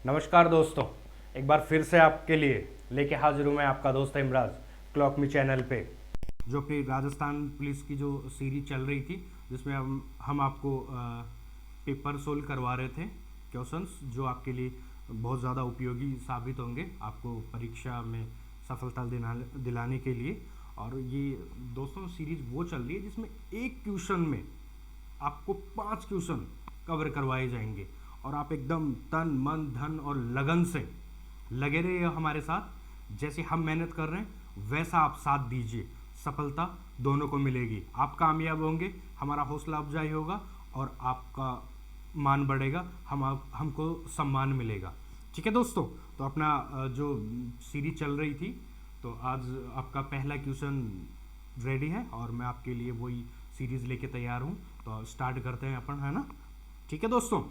नमस्कार दोस्तों, एक बार फिर से आपके लिए लेके हाजिर हूँ मैं आपका दोस्त इमराज क्लॉक मी चैनल पे। जो अपनी राजस्थान पुलिस की जो सीरीज चल रही थी, जिसमें हम आपको पेपर सोल्व करवा रहे थे, क्वेश्चंस जो आपके लिए बहुत ज़्यादा उपयोगी साबित होंगे आपको परीक्षा में सफलता दिलाने के लिए। और ये दोस्तों सीरीज वो चल रही है जिसमें एक क्वेश्चन में आपको 5 क्वेश्चन कवर करवाए जाएंगे और आप एकदम तन मन धन और लगन से लगे रहिए हमारे साथ। जैसे हम मेहनत कर रहे हैं वैसा आप साथ दीजिए, सफलता दोनों को मिलेगी। आप कामयाब होंगे, हमारा हौसला अफजाई होगा और आपका मान बढ़ेगा, हमको सम्मान मिलेगा। ठीक है दोस्तों, तो अपना जो सीरीज चल रही थी, तो आज आपका पहला क्वेश्चन रेडी है और मैं आपके लिए वही सीरीज लेके तैयार हूँ। तो स्टार्ट करते हैं अपन, है ना। ठीक है दोस्तों,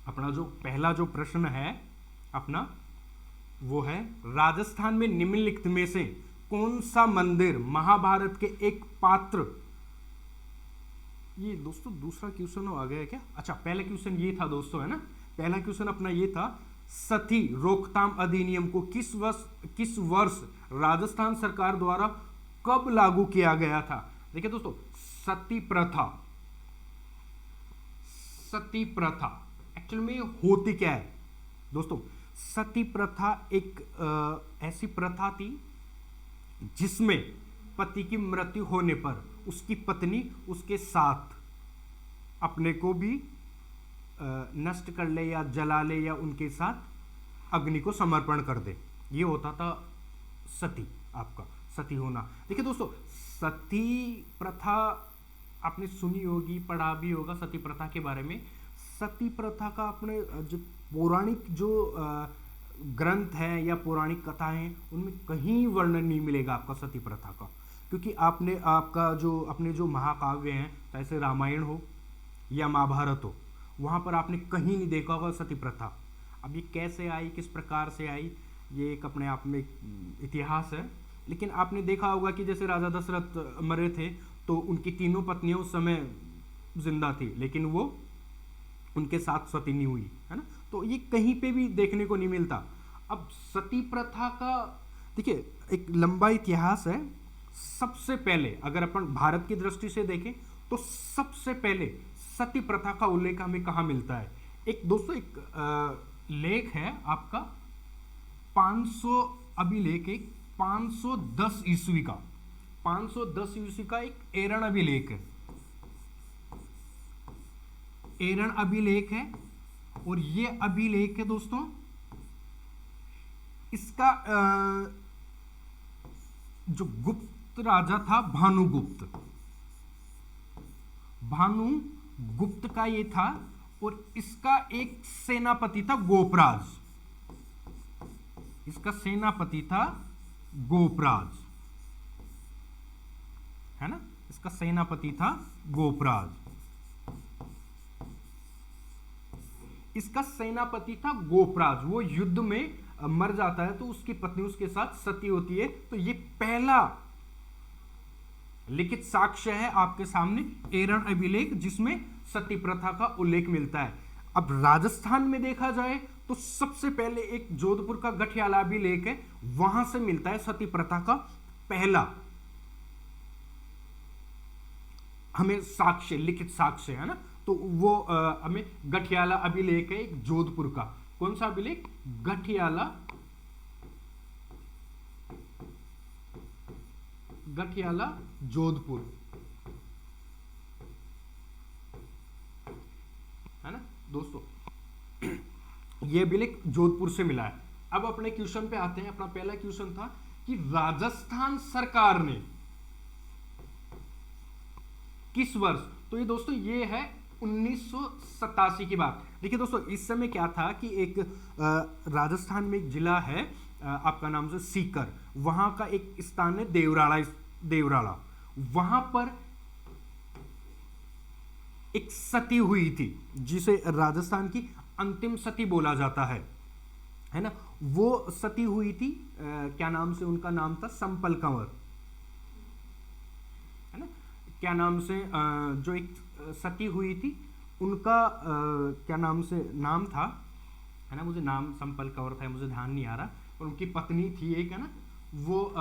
अपना जो पहला जो प्रश्न है अपना वो है, राजस्थान में निम्नलिखित में से कौन सा मंदिर महाभारत के एक पात्र। ये दोस्तों दूसरा क्वेश्चन आ गया क्या? अच्छा, पहला क्वेश्चन ये था दोस्तों, है ना। पहला क्वेश्चन अपना ये था, सती रोकथाम अधिनियम को किस वर्ष राजस्थान सरकार द्वारा कब लागू किया गया था? देखिए दोस्तों, सती प्रथा एक्चुअली में होती क्या है दोस्तों? सती प्रथा एक ऐसी प्रथा थी जिसमें पति की मृत्यु होने पर उसकी पत्नी उसके साथ अपने को भी नष्ट कर ले या जला ले या उनके साथ अग्नि को समर्पण कर दे। ये होता था सती, आपका सती होना। देखिए दोस्तों, सती प्रथा आपने सुनी होगी, पढ़ा भी होगा सती प्रथा के बारे में। सती प्रथा का अपने जो पौराणिक जो ग्रंथ है या पौराणिक कथाएं हैं उनमें कहीं वर्णन नहीं मिलेगा आपका सती प्रथा का। क्योंकि आपने आपका जो अपने जो महाकाव्य हैं, जैसे रामायण हो या महाभारत हो, वहाँ पर आपने कहीं नहीं देखा होगा सती प्रथा। अब ये कैसे आई, किस प्रकार से आई, ये एक अपने आप में इतिहास है। लेकिन आपने देखा होगा कि जैसे राजा दशरथ मरे थे तो उनकी तीनों पत्नियां उस समय जिंदा थी, लेकिन वो उनके साथ सती नहीं हुई, है ना। तो ये कहीं पे भी देखने को नहीं मिलता। अब सती प्रथा का देखिए एक लंबा इतिहास है। सबसे पहले अगर अपन भारत की दृष्टि से देखें तो सबसे पहले सती प्रथा का उल्लेख हमें कहाँ मिलता है? एक दोस्तों एक लेख है आपका 500 अभिलेख, एक 510 ईस्वी का 510 ईस्वी का एक एरण अभिलेख है। एरण अभिलेख है और ये अभिलेख है दोस्तों, इसका जो गुप्त राजा था भानुगुप्त का ये था और इसका एक सेनापति था गोपराज। इसका सेनापति था गोपराज, है ना। इसका सेनापति था गोपराज। इसका सेनापति था गोपराज। वो युद्ध में मर जाता है तो उसकी पत्नी उसके साथ सती होती है। तो ये पहला लिखित साक्ष्य है आपके सामने, एरण अभिलेख, जिसमें सती प्रथा का उल्लेख मिलता है। अब राजस्थान में देखा जाए तो सबसे पहले एक जोधपुर का गठियाला अभिलेख है, वहां से मिलता है सती प्रथा का पहला हमें साक्ष्य, लिखित साक्ष्य, है ना। तो वो हमें गठियाला अभिलेख है एक जोधपुर का। कौन सा अभिलेख? गठियाला जोधपुर, है ना दोस्तों। ये अभिलेख जोधपुर से मिला है। अब अपने क्वेश्चन पे आते हैं। अपना पहला क्वेश्चन था कि राजस्थान सरकार ने किस वर्ष, तो ये दोस्तों ये है 1987 की बात। देखिए दोस्तों, इस समय क्या था कि एक राजस्थान में एक जिला है आपका नाम से सीकर, वहां का एक स्थान है देवराला। वहां पर एक सती हुई थी जिसे राजस्थान की अंतिम सती बोला जाता है ना। वो सती हुई थी, क्या नाम से उनका नाम था? संपल कंवर, है ना। क्या नाम से जो एक सती हुई थी उनका क्या नाम से नाम था, है ना, मुझे नाम संपल कवर था, मुझे ध्यान नहीं आ रहा, पर उनकी पत्नी थी एक, है ना, वो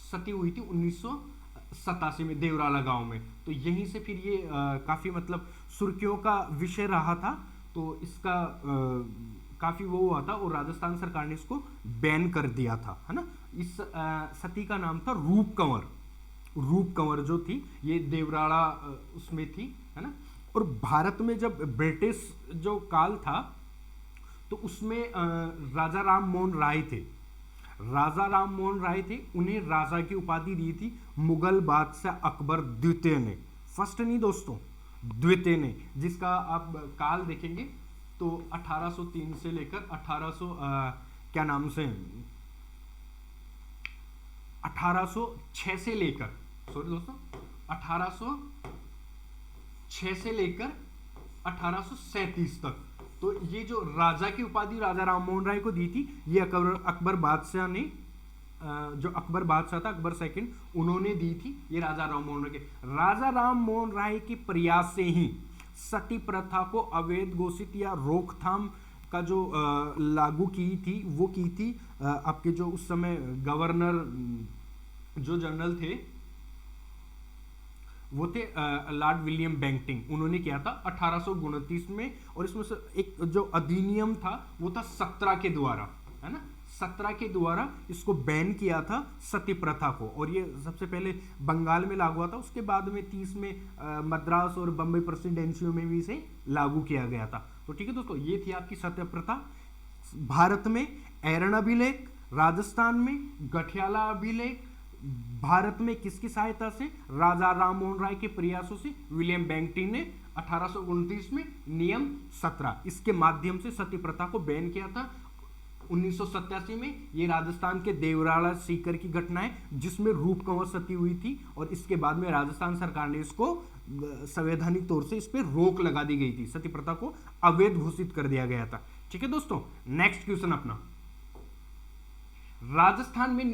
सती हुई थी 1987 में देवराला गांव में। तो यहीं से फिर ये काफ़ी मतलब सुर्खियों का विषय रहा था, तो इसका काफ़ी वो हुआ था और राजस्थान सरकार ने इसको बैन कर दिया था, है ना। इस सती का नाम था रूप कंवर। रूप कंवर जो थी ये देवराला उसमें थी, है ना। और भारत में जब ब्रिटिश जो काल था तो उसमें राजा राम मोहन राय थे। राजा राम मोहन राय थे, उन्हें राजा की उपाधि दी थी मुगल बादशाह अकबर द्वितीय ने, फर्स्ट नहीं दोस्तों, द्वितीय ने, जिसका आप काल देखेंगे तो 1803 से लेकर 1800 क्या नाम से 1806 से लेकर, सॉरी दोस्तों, 1806 से लेकर 1837 तक। तो ये जो राजा की उपाधि राजा राम मोहन राय को दी थी, ये अकबर बादशाह ने, जो अकबर बादशाह था, अकबर सेकंड, उन्होंने दी थी ये राजा राम मोहन राय के। राजा राम मोहन राय के प्रयास से ही सती प्रथा को अवैध घोषित या रोकथाम का जो लागू की थी, वो की थी आपके जो उस समय गवर्नर जो जनरल थे वो थे लॉर्ड विलियम बेंटिंग, उन्होंने किया था 1829 में। और इसमें से एक जो अधिनियम था वो था 17 के द्वारा, है ना, 17 के द्वारा इसको बैन किया था सती प्रथा को। और ये सबसे पहले बंगाल में लागू हुआ था, उसके बाद में 30 में मद्रास और बम्बई प्रेसिडेंसियों में भी इसे लागू किया गया था। तो ठीक है दोस्तों, ये थी आपकी सती प्रथा। भारत में एरन अभिलेख, राजस्थान में गठियाला अभिलेख, भारत में किसकी सहायता से, राजा राम मोहन राय के प्रयासों से, विलियम बेंटिंग ने 1829 में नियम 17 इसके माध्यम से सती प्रथा को बैन किया था। 1987 में ये राजस्थान के देवराला सीकर की घटना है जिसमें रूप कंवर सती हुई थी, और इसके बाद में राजस्थान सरकार ने इसको संवैधानिक तौर से इस पर रोक लगा दी गई थी, सती प्रथा को अवैध घोषित कर दिया गया था। ठीक है दोस्तों, नेक्स्ट क्वेश्चन अपना, राजस्थान में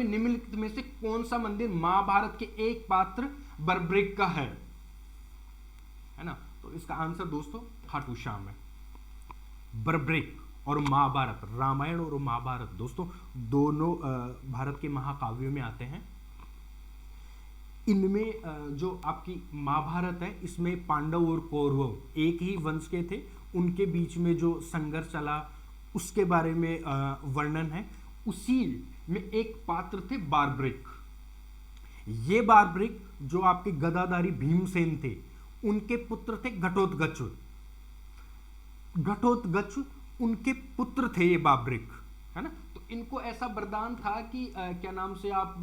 निम्नलिखित में से कौन सा मंदिर महाभारत के एक पात्र बर्ब्रिक का है ना। तो इसका आंसर दोस्तों खाटू श्याम है। बर्ब्रिक और महाभारत, रामायण और महाभारत दोस्तों दोनों भारत के महाकाव्यों में आते हैं। इनमें जो आपकी महाभारत है इसमें पांडव और कौरव एक ही वंश के थे, उनके बीच में जो संघर्ष चला उसके बारे में वर्णन है। उसी में एक पात्र थे बार्ब्रिक। ये बार्ब्रिक जो आपके गदाधारी भीमसेन थे उनके पुत्र थे घटोत्कच। घटोत्कच उनके पुत्र थे ये बार्ब्रिक, है ना। तो इनको ऐसा वरदान था कि क्या नाम से आप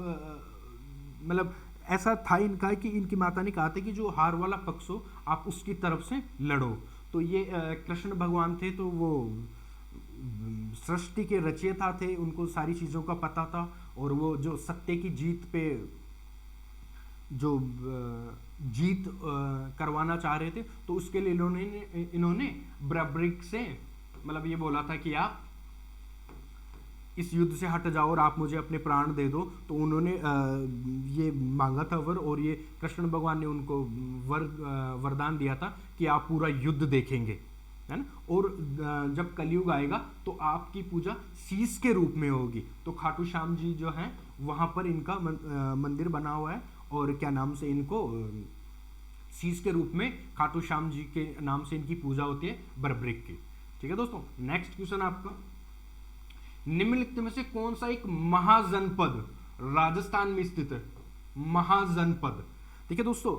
मतलब ऐसा था इनका कि इनकी माता ने कहा था कि जो हार वाला पक्ष हो आप उसकी तरफ से लड़ो। तो ये कृष्ण भगवान थे, तो वो सृष्टि के रचयिता थे, उनको सारी चीज़ों का पता था, और वो जो सत्य की जीत पे जो जीत करवाना चाह रहे थे, तो उसके लिए इन्होंने बर्ब्रिक से मतलब ये बोला था कि आप इस युद्ध से हट जाओ और आप मुझे अपने प्राण दे दो। तो उन्होंने ये मांगा था वर, और ये कृष्ण भगवान ने उनको वरदान दिया था कि आप पूरा युद्ध देखेंगे, है ना। और जब कलयुग आएगा तो आपकी पूजा शीश के रूप में होगी। तो खाटू श्याम जी जो हैं वहाँ पर इनका मंदिर बना हुआ है, और क्या नाम से इनको शीश के रूप में खाटू श्याम जी के नाम से इनकी पूजा होती है बर्ब्रिक की। ठीक है दोस्तों, नेक्स्ट क्वेश्चन आपका, निम्नलिखित में से कौन सा एक महाजनपद राजस्थान में स्थित है। महाजनपद, ठीक है दोस्तों,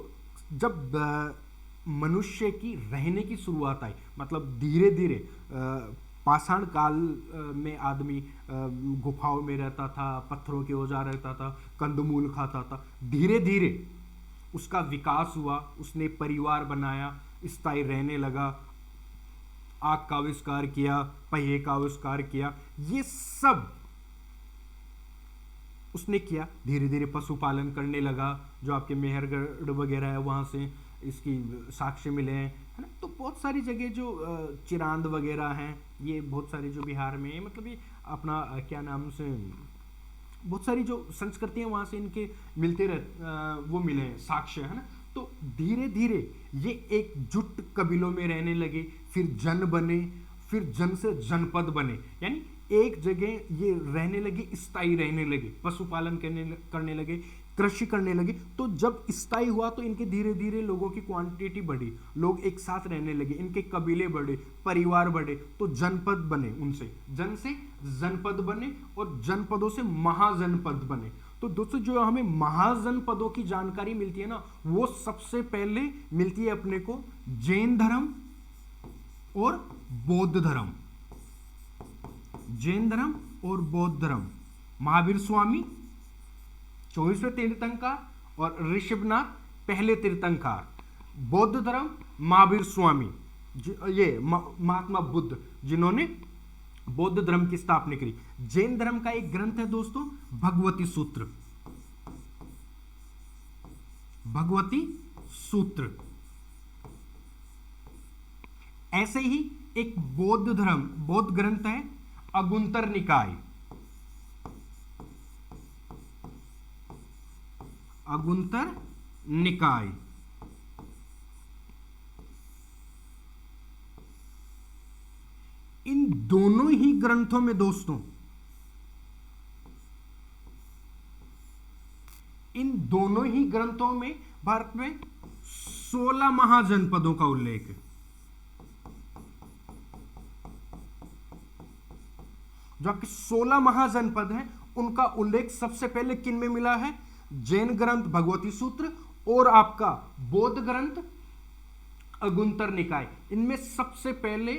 जब मनुष्य की रहने की शुरुआत आई, मतलब धीरे धीरे पाषाण काल में आदमी गुफाओं में रहता था, पत्थरों के औजार रहता था, कंदमूल खाता था, धीरे धीरे उसका विकास हुआ, उसने परिवार बनाया, स्थायी रहने लगा, आग का आविष्कार किया, पहिए का आविष्कार किया, ये सब उसने किया। धीरे धीरे पशुपालन करने लगा, जो आपके मेहरगढ़ वगैरह है वहाँ से इसकी साक्ष्य मिले हैं, है ना। तो बहुत सारी जगह जो चिरांद वगैरह हैं, ये बहुत सारी जो बिहार में है, मतलब ये अपना क्या नाम से बहुत सारी जो संस्कृतियाँ वहाँ से इनके मिलते रह वो मिले हैं साक्ष्य, है ना। तो धीरे धीरे ये एकजुट कबीलों में रहने लगे, फिर जन बने, फिर जन से जनपद बने, यानी एक जगह ये रहने लगे, स्थायी रहने लगे, पशुपालन करने लगे, कृषि करने लगे। तो जब स्थायी हुआ तो इनके धीरे धीरे लोगों की क्वांटिटी बढ़ी, लोग एक साथ रहने लगे, इनके कबीले बढ़े, परिवार बढ़े, तो जनपद बने, उनसे जन से जनपद बने और जनपदों से महाजनपद बने। तो दोस्तों जो हमें महाजनपदों की जानकारी मिलती है ना, वो सबसे पहले मिलती है अपने को जैन धर्म और बौद्ध धर्म। जैन धर्म और बौद्ध धर्म, महावीर स्वामी 24वें तीर्थंकर और ऋषभनाथ पहले तीर्थंकर। बौद्ध धर्म महावीर स्वामी, ये महात्मा बुद्ध जिन्होंने बौद्ध धर्म की स्थापना करी। जैन धर्म का एक ग्रंथ है दोस्तों भगवती सूत्र, भगवती सूत्र। ऐसे ही एक बौद्ध धर्म, बौद्ध ग्रंथ है अगुंतर निकाय, अगुंतर निकाय। इन दोनों ही ग्रंथों में दोस्तों, इन दोनों ही ग्रंथों में भारत में 16 महाजनपदों का उल्लेख है। जो आपके 16 महाजनपद हैं उनका उल्लेख सबसे पहले किन में मिला है? जैन ग्रंथ भगवती सूत्र और आपका बौद्ध ग्रंथ अगुंतर निकाय। इनमें सबसे पहले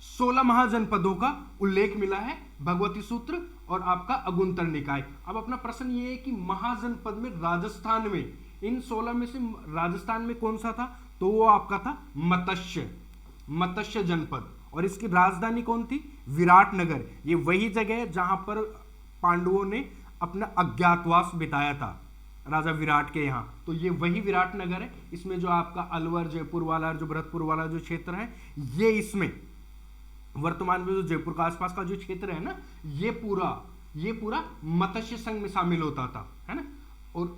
16 महाजनपदों का उल्लेख मिला है, भगवती सूत्र और आपका अगुंतर निकाय। अब अपना प्रश्न ये है कि महाजनपद में राजस्थान में, इन 16 में से राजस्थान में कौन सा था? तो वो आपका था मत्स्य, मत्स्य जनपद। और इसकी राजधानी कौन थी? विराटनगर। ये वही जगह है जहां पर पांडवों ने अपना अज्ञातवास बिताया था, राजा विराट के यहाँ। तो ये वही विराटनगर है। इसमें जो आपका अलवर, जयपुर वाला, जो भरतपुर वाला जो क्षेत्र है, ये इसमें वर्तमान में जो जयपुर का आसपास का जो क्षेत्र है ना, ये पूरा मत्स्य संघ में शामिल होता था, है ना। और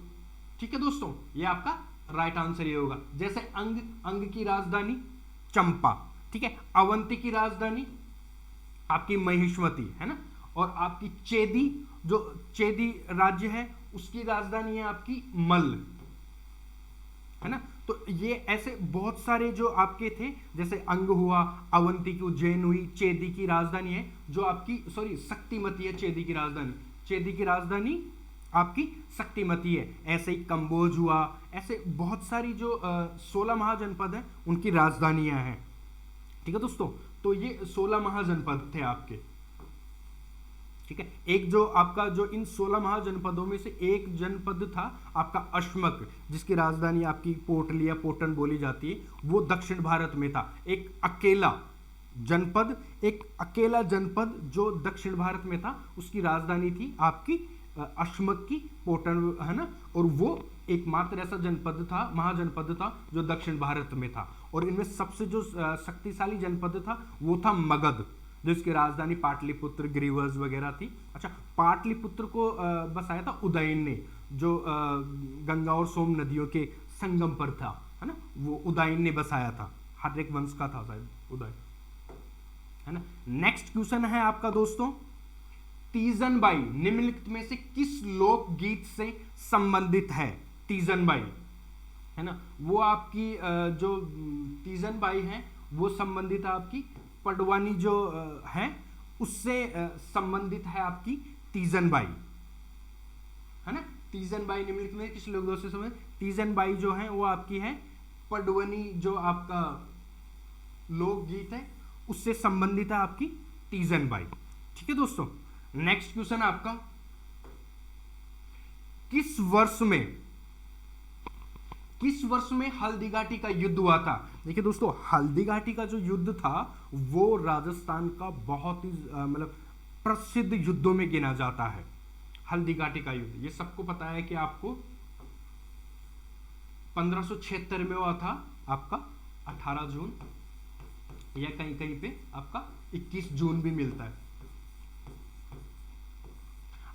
ठीक है दोस्तों, ये आपका राइट आंसर ये होगा। जैसे अंग की राजधानी चंपा, ठीक है। अवंती की राजधानी आपकी महिष्मती, है ना। और आपकी चेदी, जो चेदी राज्य है, उसकी राजधानी है आपकी मल्ल, है ना। तो ये ऐसे बहुत सारे जो आपके थे, जैसे अंग हुआ, अवंती की उज्जैन हुई, चेदी की राजधानी है जो आपकी शक्तिमती है। चेदी की राजधानी आपकी शक्तिमती है। ऐसे ही कंबोज हुआ, ऐसे बहुत सारी जो 16 महाजनपद है उनकी राजधानियां हैं, ठीक है दोस्तों। तो ये 16 महाजनपद थे आपके, ठीक है। एक जो आपका जो इन 16 महाजनपदों में से एक जनपद था आपका अश्मक, जिसकी राजधानी आपकी पोटली या पोटन बोली जाती है, वो दक्षिण भारत में था। एक अकेला जनपद जो दक्षिण भारत में था, उसकी राजधानी थी आपकी अश्मक की पोटन, है ना। और वो एकमात्र ऐसा जनपद था, महाजनपद था जो दक्षिण भारत में था। और इनमें सबसे जो शक्तिशाली जनपद था वो था मगध, जिसकी राजधानी पाटलिपुत्र, ग्रीवर्स वगैरह थी। अच्छा, पाटलिपुत्र को बसाया था उदयन ने, जो गंगा और सोम नदियों के संगम पर था, है ना। वो उदयन ने बसाया था, हर्यक वंश का था शायद उदय, है ना। नेक्स्ट क्वेश्चन है आपका दोस्तों, तीजनबाई निम्नलिखित में से किस लोकगीत से संबंधित है? तीजनबाई, है ना, वो आपकी जो तीजनबाई है वो संबंधित है आपकी पडवानी जो है उससे संबंधित है आपकी तीजनबाई, है ना। तीजनबाई निम्नलिखित में किस लोकगीत से संबंधित? तीजनबाई जो है वो आपकी है पडवनी, जो आपका लोकगीत है उससे संबंधित है आपकी तीजनबाई, ठीक है दोस्तों। नेक्स्ट क्वेश्चन आपका, किस वर्ष में हल्दीघाटी का युद्ध हुआ था? देखिए दोस्तों, हल्दीघाटी का जो युद्ध था वो राजस्थान का बहुत ही मतलब प्रसिद्ध युद्धों में गिना जाता है। हल्दीघाटी का युद्ध ये सबको पता है कि आपको 1576 में हुआ था आपका 18 जून, या कहीं कहीं पे आपका 21 जून भी मिलता है।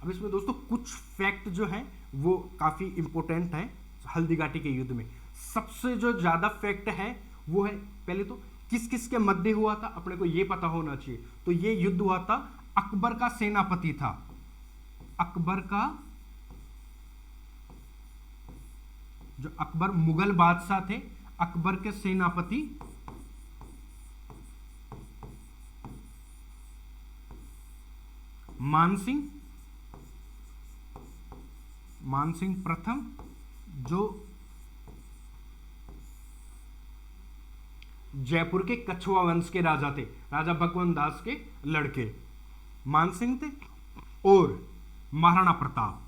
अब इसमें दोस्तों कुछ फैक्ट जो है वो काफी इंपॉर्टेंट है, हल्दी घाटी के युद्ध में सबसे जो ज्यादा फैक्ट है वो है, पहले तो किस किस के मध्य हुआ था अपने को ये पता होना चाहिए। तो ये युद्ध हुआ था, अकबर का सेनापति था, अकबर का, जो अकबर मुगल बादशाह थे, अकबर के सेनापति मानसिंह, मानसिंह प्रथम, जो जयपुर के कछुआ वंश के राजा थे, राजा भगवंत दास के लड़के मानसिंह थे, और महाराणा प्रताप।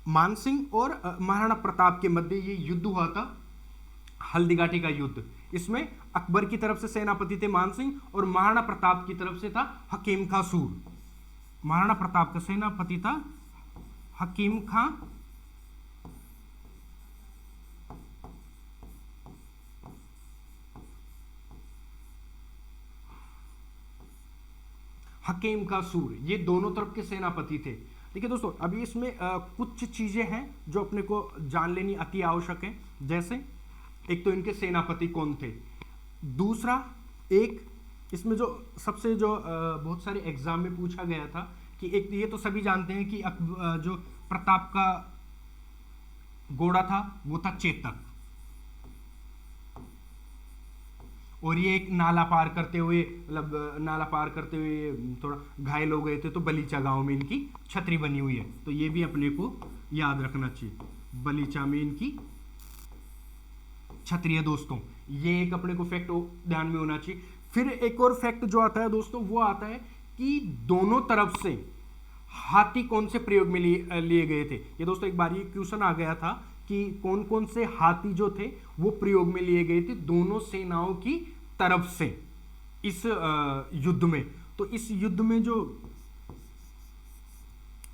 मानसिंह और महाराणा प्रताप के मध्य ये युद्ध हुआ था, हल्दी घाटी का युद्ध। इसमें अकबर की तरफ से सेनापति थे मानसिंह और महाराणा प्रताप की तरफ से था हकीम खां सूर। महाराणा प्रताप का सेनापति था हकीम खां, हकीम खां सूर, ये दोनों तरफ के सेनापति थे। देखिए दोस्तों, अभी इसमें कुछ चीजें हैं जो अपने को जान लेनी अति आवश्यक है। जैसे एक तो इनके सेनापति कौन थे, दूसरा एक इसमें जो सबसे जो बहुत सारे एग्जाम में पूछा गया था कि एक ये तो सभी जानते हैं कि जो प्रताप का घोड़ा था वो था चेतक, और ये एक नाला पार करते हुए, मतलब नाला पार करते हुए थोड़ा घायल हो गए थे, तो बलीचा गांव में इनकी छतरी बनी हुई है, तो ये भी अपने को याद रखना चाहिए। बलीचा में इनकी छतरी है दोस्तों, ये एक अपने को फैक्ट ध्यान में होना चाहिए। फिर एक और फैक्ट जो आता है दोस्तों, वो आता है कि दोनों तरफ से हाथी कौन से प्रयोग में लिए गए थे। ये दोस्तों एक बार ये क्वेश्चन आ गया था कि कौन कौन से हाथी जो थे वो प्रयोग में लिए गए थे दोनों सेनाओं की तरफ से इस युद्ध में। तो इस युद्ध में जो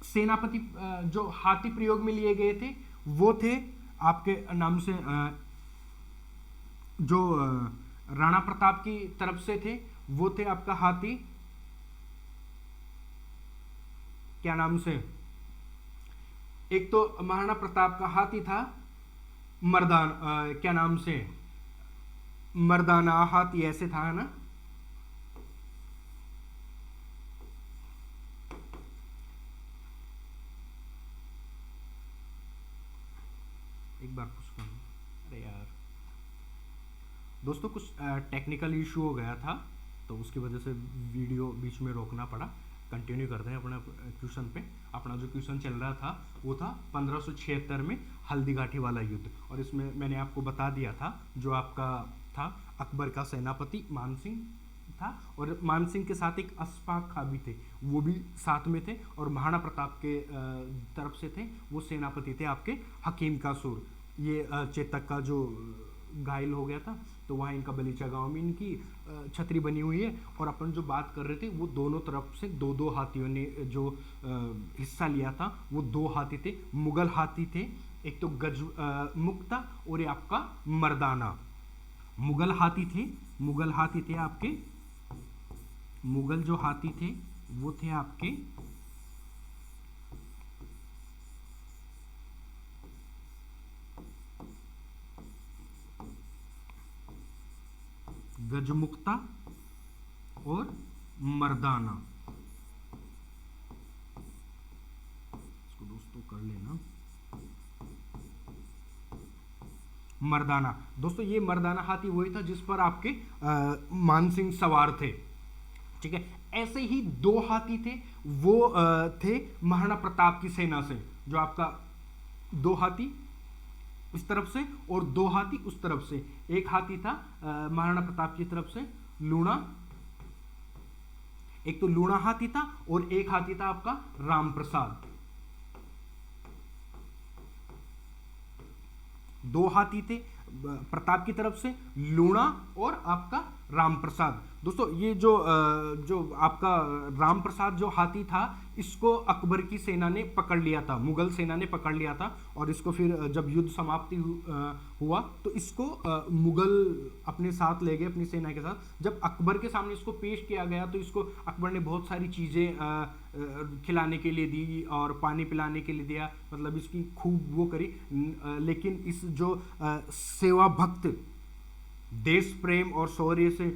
सेनापति जो हाथी प्रयोग में लिए गए थे वो थे आपके नाम से जो राणा प्रताप की तरफ से थे वो थे आपका हाथी, क्या नाम से, एक तो महाराणा प्रताप का हाथी था मर्दान, क्या नाम से, मर्दाना हाथी ऐसे था, है ना। एक बार कुछ अरे यार दोस्तों, कुछ टेक्निकल इशू हो गया था तो उसकी वजह से वीडियो बीच में रोकना पड़ा। कंटिन्यू करते हैं अपने क्वेश्चन पे। अपना जो क्वेश्चन चल रहा था वो था 1576 में हल्दी घाटी वाला युद्ध, और इसमें मैंने आपको बता दिया था जो आपका था अकबर का सेनापति मानसिंह था, और मानसिंह के साथ एक अस्फाक खां भी थे, वो भी साथ में थे, और महाराणा प्रताप के तरफ से थे वो सेनापति थे आपके हकीम का सूर। ये चेतक का जो घायल हो गया था तो वहाँ इनका बलीचा गांव में इनकी छतरी बनी हुई है। और अपन जो बात कर रहे थे वो दोनों तरफ से दो दो हाथियों ने जो हिस्सा लिया था वो दो हाथी थे, मुगल हाथी थे, एक तो गज मुक्ता और ये आपका मर्दाना। मुगल हाथी थे, मुगल हाथी थे आपके, मुगल जो हाथी थे वो थे आपके गजमुक्ता और मर्दाना। इसको दोस्तों कर लेना, मर्दाना। दोस्तों ये मर्दाना हाथी वही था जिस पर आपके मानसिंह सवार थे, ठीक है। ऐसे ही दो हाथी थे, वो थे महाराणा प्रताप की सेना से, जो आपका दो हाथी इस तरफ से और दो हाथी उस तरफ से। एक हाथी था महाराणा प्रताप की तरफ से लूणा, एक तो लूणा हाथी था, और एक हाथी था आपका राम प्रसाद। दो हाथी थे प्रताप की तरफ से, लूणा और आपका राम प्रसाद। दोस्तों ये जो जो आपका राम प्रसाद जो हाथी था, इसको अकबर की सेना ने पकड़ लिया था, मुगल सेना ने पकड़ लिया था, और इसको फिर जब युद्ध समाप्ति हुआ तो इसको मुगल अपने साथ ले गए, अपनी सेना के साथ। जब अकबर के सामने इसको पेश किया गया तो इसको अकबर ने बहुत सारी चीज़ें खिलाने के लिए दी और पानी पिलाने के लिए दिया, मतलब इसकी खूब वो करी। लेकिन इस जो सेवा भक्त, देश प्रेम और शौर्य से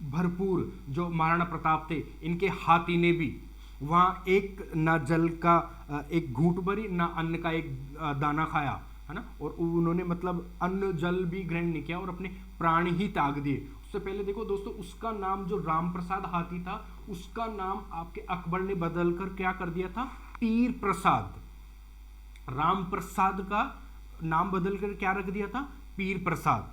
भरपूर जो महाराणा प्रताप थे, इनके हाथी ने भी वहाँ एक ना जल का एक घूंट भरी, ना अन्न का एक दाना खाया, है ना, और उन्होंने मतलब अन्न जल भी ग्रहण नहीं किया और अपने प्राण ही त्याग दिए। उससे पहले देखो दोस्तों, उसका नाम जो राम प्रसाद हाथी था, उसका नाम आपके अकबर ने बदल कर क्या कर दिया था, पीर प्रसाद। राम प्रसाद का नाम बदल कर क्या रख दिया था, पीर प्रसाद।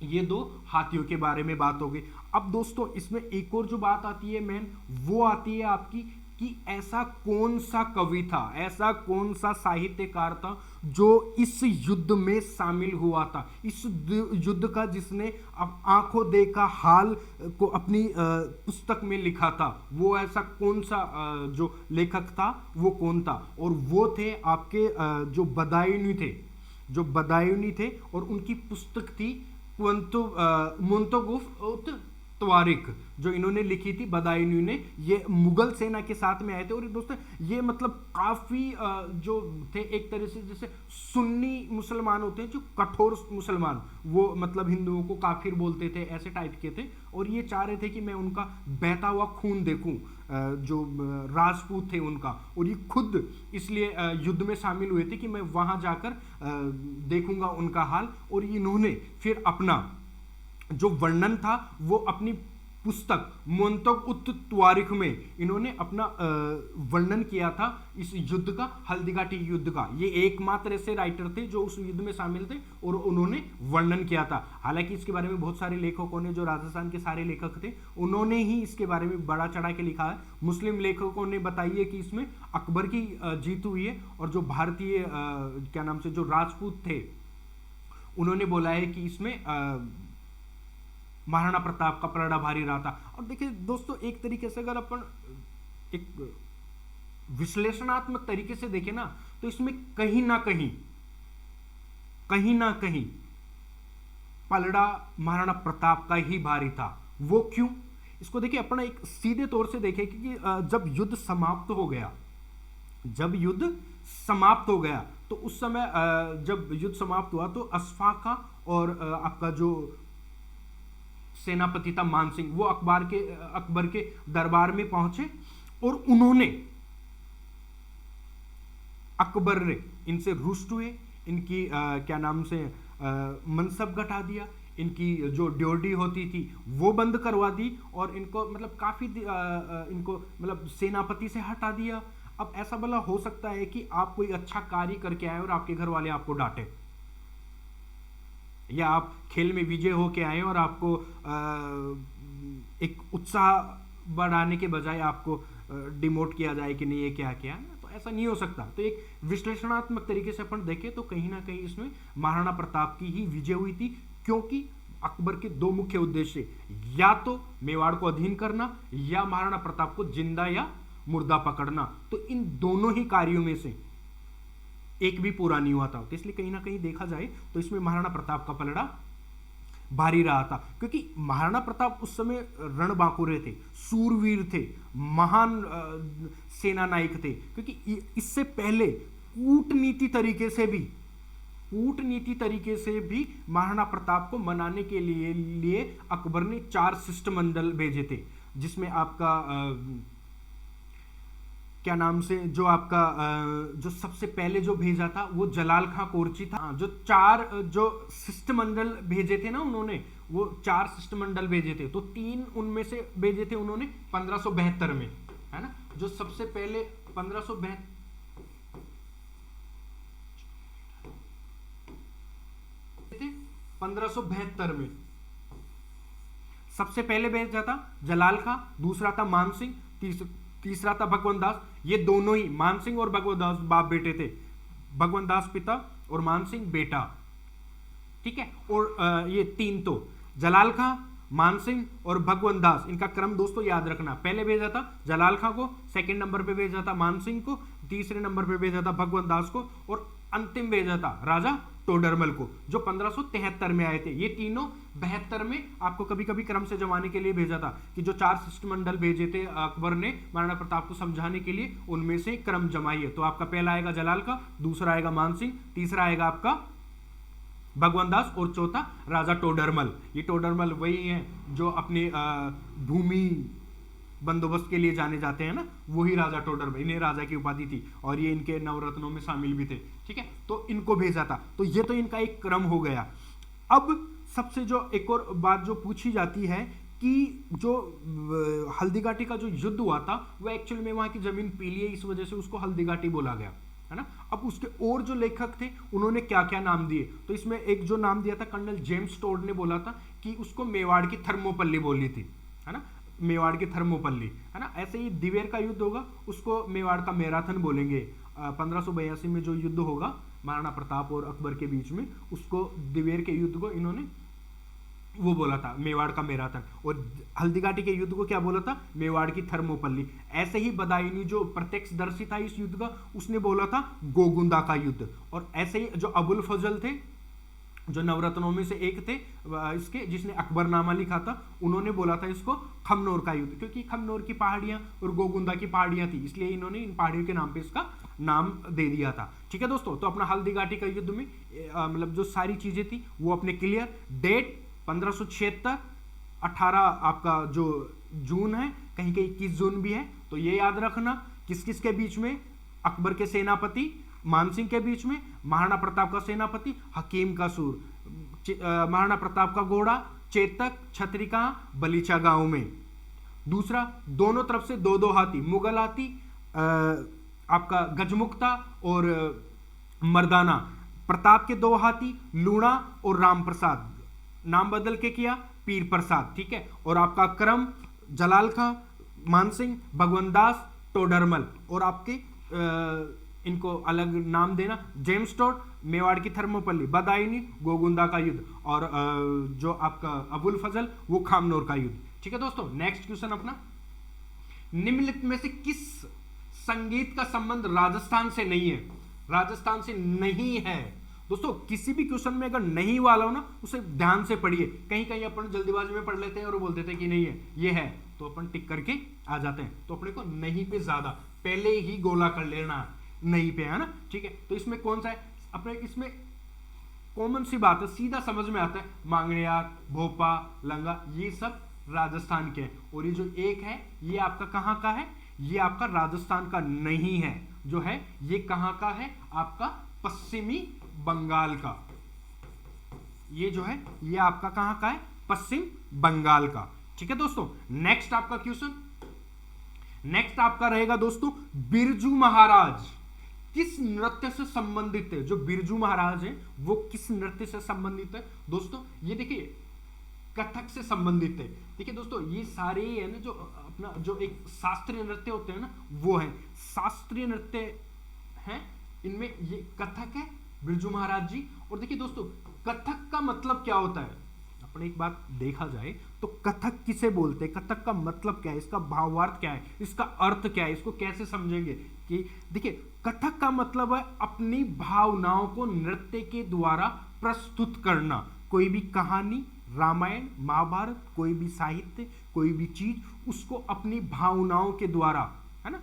ये दो हाथियों के बारे में बात हो गई। अब दोस्तों इसमें एक और जो बात आती है मेन, वो आती है आपकी कि ऐसा कौन सा कवि था, ऐसा कौन सा साहित्यकार था जो इस युद्ध में शामिल हुआ था, इस युद्ध का जिसने अब आंखों देखा हाल को अपनी पुस्तक में लिखा था। वो ऐसा कौन सा जो लेखक था, वो कौन था? और वो थे आपके जो बदायूनी थे, जो बदायूनी थे, और उनकी पुस्तक थी मुंतगुफ उत तवारिक, जो इन्होंने लिखी थी बदायूनी ने। ये मुगल सेना के साथ में आए थे। और दोस्तों ये मतलब काफ़ी जो थे एक तरह से जैसे सुन्नी मुसलमान होते हैं, जो कठोर मुसलमान, वो मतलब हिंदुओं को काफिर बोलते थे, ऐसे टाइप के थे। और ये चाह रहे थे कि मैं उनका बहता हुआ खून देखूं, जो राजपूत थे उनका। और ये खुद इसलिए युद्ध में शामिल हुए थे कि मैं वहां जाकर देखूंगा उनका हाल। और इन्होंने फिर अपना जो वर्णन था वो अपनी पुस्तक मुंतग उत तवारिख में इन्होंने अपना वर्णन किया था इस युद्ध का, हल्दीघाटी युद्ध का। ये एकमात्र ऐसे राइटर थे जो उस युद्ध में शामिल थे और उन्होंने वर्णन किया था। हालांकि इसके बारे में बहुत सारे लेखकों ने, जो राजस्थान के सारे लेखक थे, उन्होंने ही इसके बारे में बड़ा चढ़ा के लिखा है। मुस्लिम लेखकों ने बताई है कि इसमें अकबर की जीत हुई है, और जो भारतीय क्या नाम से जो राजपूत थे, उन्होंने बोला है कि इसमें महाराणा प्रताप का पलड़ा भारी रहा था। और देखिए दोस्तों, एक तरीके से अगर अपन एक विश्लेषणात्मक तरीके से देखें ना, तो इसमें कहीं ना कहीं पलड़ा महाराणा प्रताप का ही भारी था। वो क्यों? इसको देखिए अपना एक सीधे तौर से देखें, क्योंकि जब युद्ध समाप्त हो गया तो उस समय जब युद्ध समाप्त हुआ तो अस्फाका और आपका जो सेनापति था मान सिंह, वो अकबर के दरबार में पहुंचे और उन्होंने अकबर ने इनसे रुष्ट हुए, इनकी क्या नाम से मनसब घटा दिया, इनकी जो ड्योढ़ी होती थी वो बंद करवा दी, और इनको मतलब काफी इनको मतलब सेनापति से हटा दिया। अब ऐसा भला हो सकता है कि आप कोई अच्छा कार्य करके आए और आपके घर वाले आपको डांटे, या आप खेल में विजय होके आए और आपको एक उत्साह बढ़ाने के बजाय आपको डिमोट किया जाए कि नहीं ये क्या किया? तो ऐसा नहीं हो सकता। तो एक विश्लेषणात्मक तरीके से अपन देखें तो कहीं ना कहीं इसमें महाराणा प्रताप की ही विजय हुई थी, क्योंकि अकबर के दो मुख्य उद्देश्य, या तो मेवाड़ को अधीन करना या महाराणा प्रताप को जिंदा या मुर्दा पकड़ना। तो इन दोनों ही कार्यों में से एक भी पूरा नहीं हुआ था। तो इसलिए कहीं ना कहीं देखा जाए तो इसमें महाराणा प्रताप का पलड़ा भारी रहा था, क्योंकि महाराणा प्रताप उस समय रणबांकुरे थे, सूरवीर थे, महान सेना नायक थे। क्योंकि इससे पहले कूटनीति तरीके से भी महाराणा प्रताप को मनाने के लिए अकबर ने 4 शिष्टमंडल भेजे थे, जिसमें आपका क्या नाम से जो आपका जो सबसे पहले जो भेजा था वो जलाल खां कोरची था। जो 4 जो शिष्टमंडल भेजे थे ना उन्होंने, वो 4 शिष्टमंडल भेजे थे, तो 3 उनमें से भेजे थे उन्होंने 1572 में, है ना। जो सबसे पहले 1572 में सबसे पहले भेजा था जलाल खां, दूसरा था मान सिंह, तीसरा था भगवंत दास। ये दोनों ही मान सिंह और भगवंत दास बाप बेटे थे, भगवंत दास पिता और मान सिंह बेटा। ठीक है। और ये तीन तो जलाल खां, मानसिंह और भगवंत दास, इनका क्रम दोस्तों याद रखना। पहले भेजा था जलाल खां को, सेकंड नंबर पे भेजा था मानसिंह को, तीसरे नंबर पे भेजा था भगवंत दास को, और अंतिम भेजा था राजा टोडरमल को, जो 1573 में आए थे। ये तीनों 72 में आपको कभी कभी क्रम से जमाने के लिए भेजा था, कि जो 4 शिष्टमंडल भेजे थे अकबर ने महाराणा प्रताप को समझाने के लिए, उनमें से क्रम जमाइए। तो आपका पहला आएगा जलाल का, दूसरा आएगा मानसिंह, तीसरा आएगा आपका भगवंत दास, और चौथा राजा टोडरमल। ये टोडरमल वही हैं जो अपने भूमि बंदोबस्त के लिए जाने जाते हैं ना, वही राजा टोडरमल, इन्हें राजा की उपाधि थी, और ये इनके नवरत्नों में शामिल भी थे, ठीक है। तो इनको भेजा था। तो ये तो इनका एक क्रम हो गया। अब सबसे जो एक और बात जो पूछी जाती है कि जो हल्दीघाटी का जो युद्ध हुआ था, वह एक्चुअल में वहां की जमीन पीली है, इस वजह से उसको हल्दीघाटी बोला गया, है ना। अब उसके और जो लेखक थे उन्होंने क्या क्या नाम दिए, तो इसमें एक जो नाम दिया था कर्नल जेम्स टोड ने बोला था कि उसको मेवाड़ की थर्मोपल्ली बोलनी थी, है ना, मेवाड़ की थर्मोपल्ली, है ना। ऐसे ही दिवेर का युद्ध होगा, उसको मेवाड़ का मैराथन बोलेंगे। 1582 में जो युद्ध होगा महाराणा प्रताप और अकबर के बीच में, उसको दिवेर के युद्ध को इन्होंने वो बोला था मेवाड़ का मैराथन, और हल्दीघाटी के युद्ध को क्या बोला था, मेवाड़ की थर्मोपल्ली। ऐसे ही बदायूनी जो प्रत्यक्षदर्शी था इस युद्ध का, उसने बोला था गोगुंदा का युद्ध। और ऐसे ही जो अबुल फजल थे, जो नवरत्नों में से एक थे इसके, जिसने अकबरनामा लिखा था, उन्होंने बोला था इसको खमनोर का युद्ध, क्योंकि खमनोर की पहाड़ियां और गोगुंदा की पहाड़ियां थी, इसलिए इन्होंने इन पहाड़ियों के नाम पे इसका नाम दे दिया था, ठीक है दोस्तों। तो अपना हल्दीघाटी का युद्ध में मतलब जो सारी चीजें थी वो अपने क्लियर। डेट 1576, 18 आपका जो जून है, कहीं कहीं 21 जून भी है, तो ये याद रखना। किस किस के बीच में, अकबर के सेनापति मानसिंह के बीच में, महाराणा प्रताप का सेनापति हकीम का सूर, महाराणा प्रताप का घोड़ा चेतक छत्रिका बलीचा गांव में। दूसरा, दोनों तरफ से दो दो हाथी, मुगल हाथी आपका गजमुक्ता और मर्दाना, प्रताप के दो हाथी लूणा और राम प्रसाद, नाम बदल के किया पीर प्रसाद, ठीक है। और आपका क्रम जलाल खां, मानसिंह, भगवंत दास, टोडरमल, और आपके इनको अलग नाम देना, जेम्स टोड, मेवाड़ की थर्मोपल्ली, बदायूनी, गोगुंदा का युद्ध, और जो आपका अबुल फजल वो खामनोर का युद्ध, ठीक है दोस्तों। नेक्स्ट क्वेश्चन अपना, निम्नलिखित में से किस संगीत का संबंध राजस्थान से नहीं है, राजस्थान से नहीं है दोस्तों। किसी भी क्वेश्चन में अगर नहीं वाला हो ना, उसे ध्यान से पढ़िए। कहीं कहीं अपन जल्दीबाजी में पढ़ लेते हैं और बोल देते हैं कि नहीं है, ये है, तो अपन टिक करके आ जाते हैं। तो अपने को नहीं पे ज्यादा पहले ही गोला कर लेना, नहीं पे, है ना, ठीक है। तो इसमें कौन सा है अपने, इसमें कॉमन सी बात है, सीधा समझ में आता है, मांगणियार, भोपा, लंगा, ये सब राजस्थान के हैं। और ये जो एक है ये आपका कहाँ का है, ये आपका राजस्थान का नहीं है, जो है ये कहाँ का है, आपका पश्चिमी बंगाल का। ये जो है ये आपका कहाँ का है, पश्चिम बंगाल का, ठीक है दोस्तों। नेक्स्ट आपका क्वेश्चन, नेक्स्ट आपका रहेगा दोस्तों, बिरजू महाराज किस नृत्य से संबंधित है। जो बिरजू महाराज है वो किस नृत्य से संबंधित है दोस्तों, ये देखिए कथक से संबंधित है। देखिए दोस्तों, ये सारे है ना जो अपना जो एक शास्त्रीय नृत्य होते हैं ना, वो है शास्त्रीय नृत्य हैं, इनमें ये कथक है, बिरजू महाराज जी। और देखिए दोस्तों, कथक का मतलब क्या होता है, अपने एक बात देखा जाए तो कथक किसे बोलते हैं, कथक का मतलब क्या है, इसका भावार्थ क्या है, इसका अर्थ क्या है, इसको कैसे समझेंगे। कि देखिए, कथक का मतलब है अपनी भावनाओं को नृत्य के द्वारा प्रस्तुत करना। कोई भी कहानी, रामायण, महाभारत, कोई भी साहित्य, कोई भी चीज, उसको अपनी भावनाओं के द्वारा, है ना,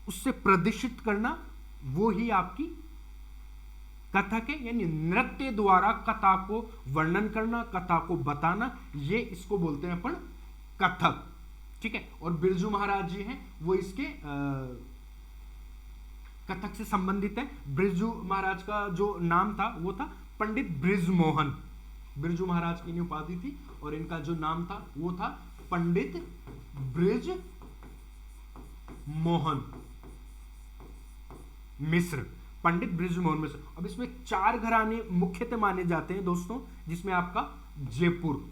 उससे प्रदर्शित करना, वो ही आपकी कथक है। यानी नृत्य द्वारा कथा को वर्णन करना, कथा को बताना, ये इसको बोलते हैं अपन कथक, ठीक है। और बिरजू महाराज जी हैं वो इसके कथक से संबंधित है। बिरजू महाराज का जो नाम था वो था पंडित बृजमोहन, बिरजू महाराज की उपाधि थी, और इनका जो नाम था वो था पंडित बृज मोहन मिश्र, पंडित बृजमोहन मिश्र। अब इसमें 4 घराने मुख्यतः माने जाते हैं दोस्तों, जिसमें आपका जयपुर,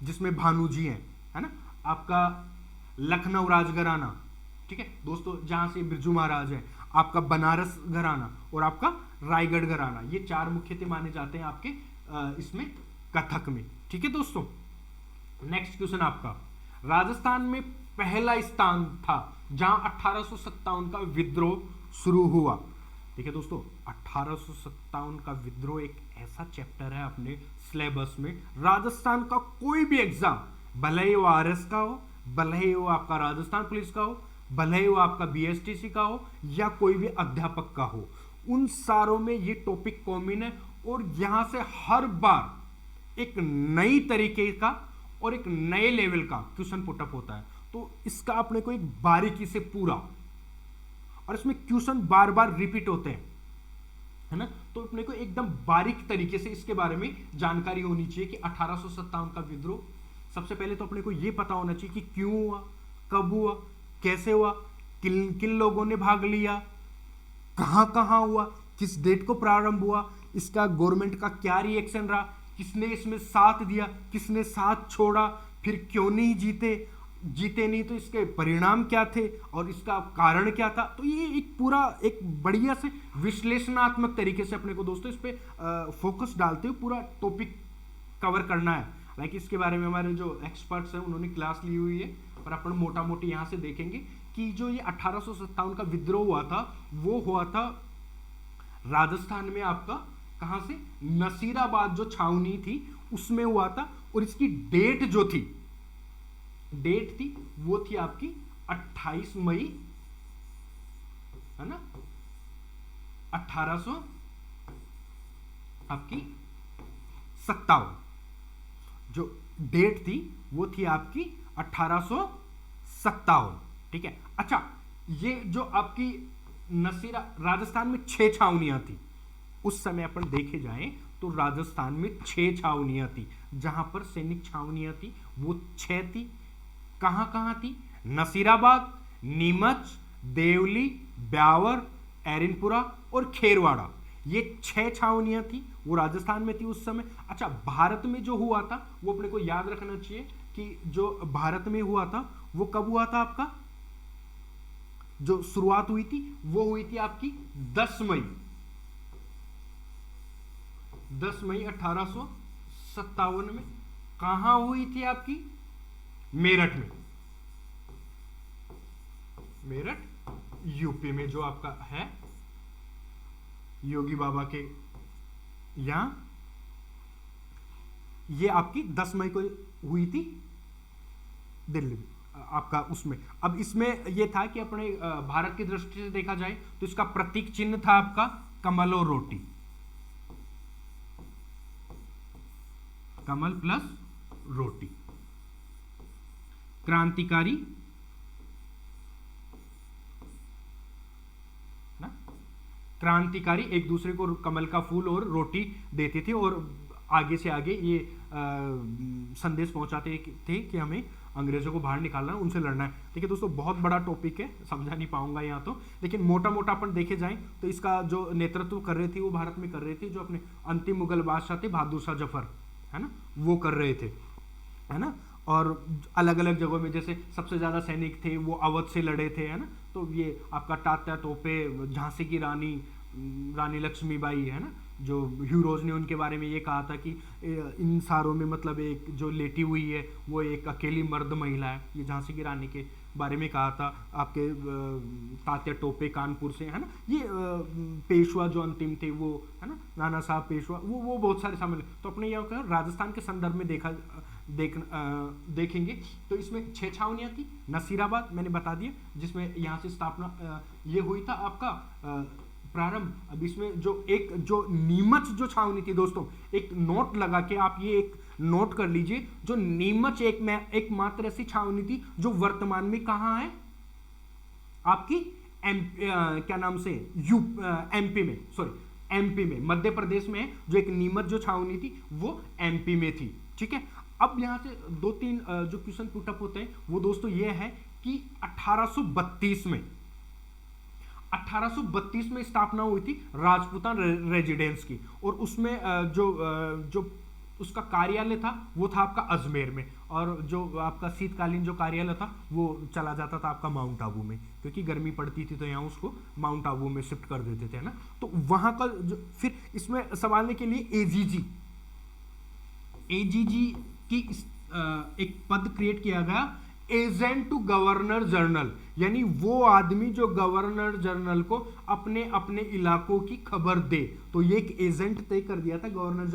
जिसमें भानु जी हैं, है ना, आपका लखनऊ राजघराना, ठीक है दोस्तों, जहां से बिरजू महाराज है, आपका बनारस घराना और आपका रायगढ़ घराना, ये 4 मुख्यतः माने जाते हैं आपके इसमें कथक में। ठीक है दोस्तों, नेक्स्ट क्वेश्चन आपका, राजस्थान में पहला स्थान था जहां 1857 का विद्रोह शुरू हुआ। देखिए दोस्तों, 1857 का विद्रोह एक ऐसा चैप्टर है अपने सिलेबस में, राजस्थान का कोई भी एग्जाम, भले ही वो आरएस का हो, भले ही वो आपका राजस्थान पुलिस का हो, भले ही वो आपका बीएसटीसी का हो, या कोई भी अध्यापक का हो, उन सारों में ये टॉपिक कॉमन है। और यहां से हर बार एक नई तरीके का और एक नए लेवल का क्वेश्चन पुटअप होता है। तो इसका अपने को एक बारीकी से पूरा, और इसमें क्वेश्चन बार बार रिपीट होते हैं, है ना, तो अपने को एकदम बारीक तरीके से इसके बारे में जानकारी होनी चाहिए कि 1857 का विद्रोह, सबसे पहले तो अपने को यह पता होना चाहिए कि क्यों हुआ, कब हुआ, कैसे हुआ, किन किन लोगों ने भाग लिया, कहां कहां हुआ, किस डेट को प्रारंभ हुआ, इसका गवर्नमेंट का क्या रिएक्शन रहा, किसने इसमें साथ दिया, किसने साथ छोड़ा, फिर क्यों नहीं जीते नहीं तो इसके परिणाम क्या थे और इसका कारण क्या था। तो ये एक पूरा एक बढ़िया से विश्लेषणात्मक तरीके से अपने को दोस्तों इस पे फोकस डालते हुए पूरा टॉपिक कवर करना है। लाइक इसके बारे में हमारे जो एक्सपर्ट्स हैं उन्होंने क्लास ली हुई है, पर अपन मोटा मोटी यहाँ से देखेंगे कि जो ये 1857 का विद्रोह हुआ था वो हुआ था राजस्थान में, आपका कहाँ से, नसीराबाद जो छावनी थी उसमें हुआ था। और इसकी डेट जो थी, डेट थी वो थी आपकी 28 मई, है ना, 1800 आपकी 57, जो डेट थी वो थी आपकी 1857। ठीक है, अच्छा, ये जो आपकी नसीरा, राजस्थान में 6 छावनियां थी उस समय, अपन देखे जाएं तो राजस्थान में 6 छावनियां थी, जहां पर सैनिक छावनियां थी वो 6 थी। कहां कहां थी, नसीराबाद, नीमच, देवली, ब्यावर, एरिनपुरा और खेरवाड़ा, ये 6 छावनियां थी, वो राजस्थान में थी उस समय। अच्छा, भारत में जो हुआ था वो अपने को याद रखना चाहिए कि जो भारत में हुआ था वो कब हुआ था, आपका जो शुरुआत हुई थी वो हुई थी आपकी 10 मई 1857 में। कहां हुई थी आपकी, मेरठ में, मेरठ यूपी में, जो आपका है योगी बाबा के यहां, ये आपकी 10 मई को हुई थी दिल्ली में आपका उसमें। अब इसमें यह था कि अपने भारत की दृष्टि से देखा जाए तो इसका प्रतीक चिन्ह था आपका कमल और रोटी, कमल प्लस रोटी। क्रांतिकारी ना, क्रांतिकारी एक दूसरे को कमल का फूल और रोटी देते थे और आगे से आगे ये संदेश पहुंचाते थे कि हमें अंग्रेजों को बाहर निकालना है, उनसे लड़ना है। ठीक है दोस्तों, बहुत बड़ा टॉपिक है, समझा नहीं पाऊंगा यहाँ तो, लेकिन मोटा मोटा अपन देखे जाएं तो इसका जो नेतृत्व कर रहे थे वो भारत में कर रहे थे जो अपने अंतिम मुगल बादशाह थे बहादुर शाह जफर, है ना, वो कर रहे थे, है ना। और अलग अलग जगहों में जैसे सबसे ज़्यादा सैनिक थे वो अवध से लड़े थे, है ना, तो ये आपका तात्या तोपे, झांसी की रानी लक्ष्मीबाई, है ना, जो हीरोज ने उनके बारे में ये कहा था कि इन सारों में मतलब एक जो लेटी हुई है वो एक अकेली मर्द महिला है, ये झांसी की रानी के बारे में कहा था। आपके तात्या टोपे कानपुर से, है ना, ये पेशवा जो अंतिम थे वो, है ना, नाना साहब पेशवा, वो बहुत सारे शामिल। तो अपने यहाँ राजस्थान के संदर्भ में देखेंगे तो इसमें 6 छावनियाँ थी। नसीराबाद मैंने बता दिया, जिसमें यहाँ से स्थापना ये हुई था आपका प्रारंभ। अब इसमें जो नीमच जो छावनी थी दोस्तों, एक नोट लगा के आप ये एक नोट कर लीजिए, जो नीमच एक मात्र ऐसी छावनी थी जो वर्तमान में कहाँ है, आपकी क्या नाम से, एमपी में, मध्य प्रदेश में है। जो एक नीमच जो छावनी थी वो एमपी में थी। ठीक है, अब यहां से 2-3 जो क्वेश्चन पुटअप होते हैं वो दोस्तों ये है कि 1832 में स्थापना हुई थी राजपूतान रेजिडेंस की, और उसमें जो उसका कार्यालय था वो था आपका अजमेर में, और जो आपका शीतकालीन जो कार्यालय था वो चला जाता था आपका माउंट आबू में, क्योंकि गर्मी पड़ती थी तो यहाँ उसको माउंट आबू में शिफ्ट कर देते थे, ना। तो वहाँ का फिर इसमें संभालने के लिए एजीजी, एजीजी की एक पद क्रिएट किया गया, एजेंट टू गवर्नर जनरल, यानी वो आदमी जो गवर्नर जनरल को अपने अपने इलाकों की खबर दे। तो ये एक एजेंट तय कर दिया था गवर्नर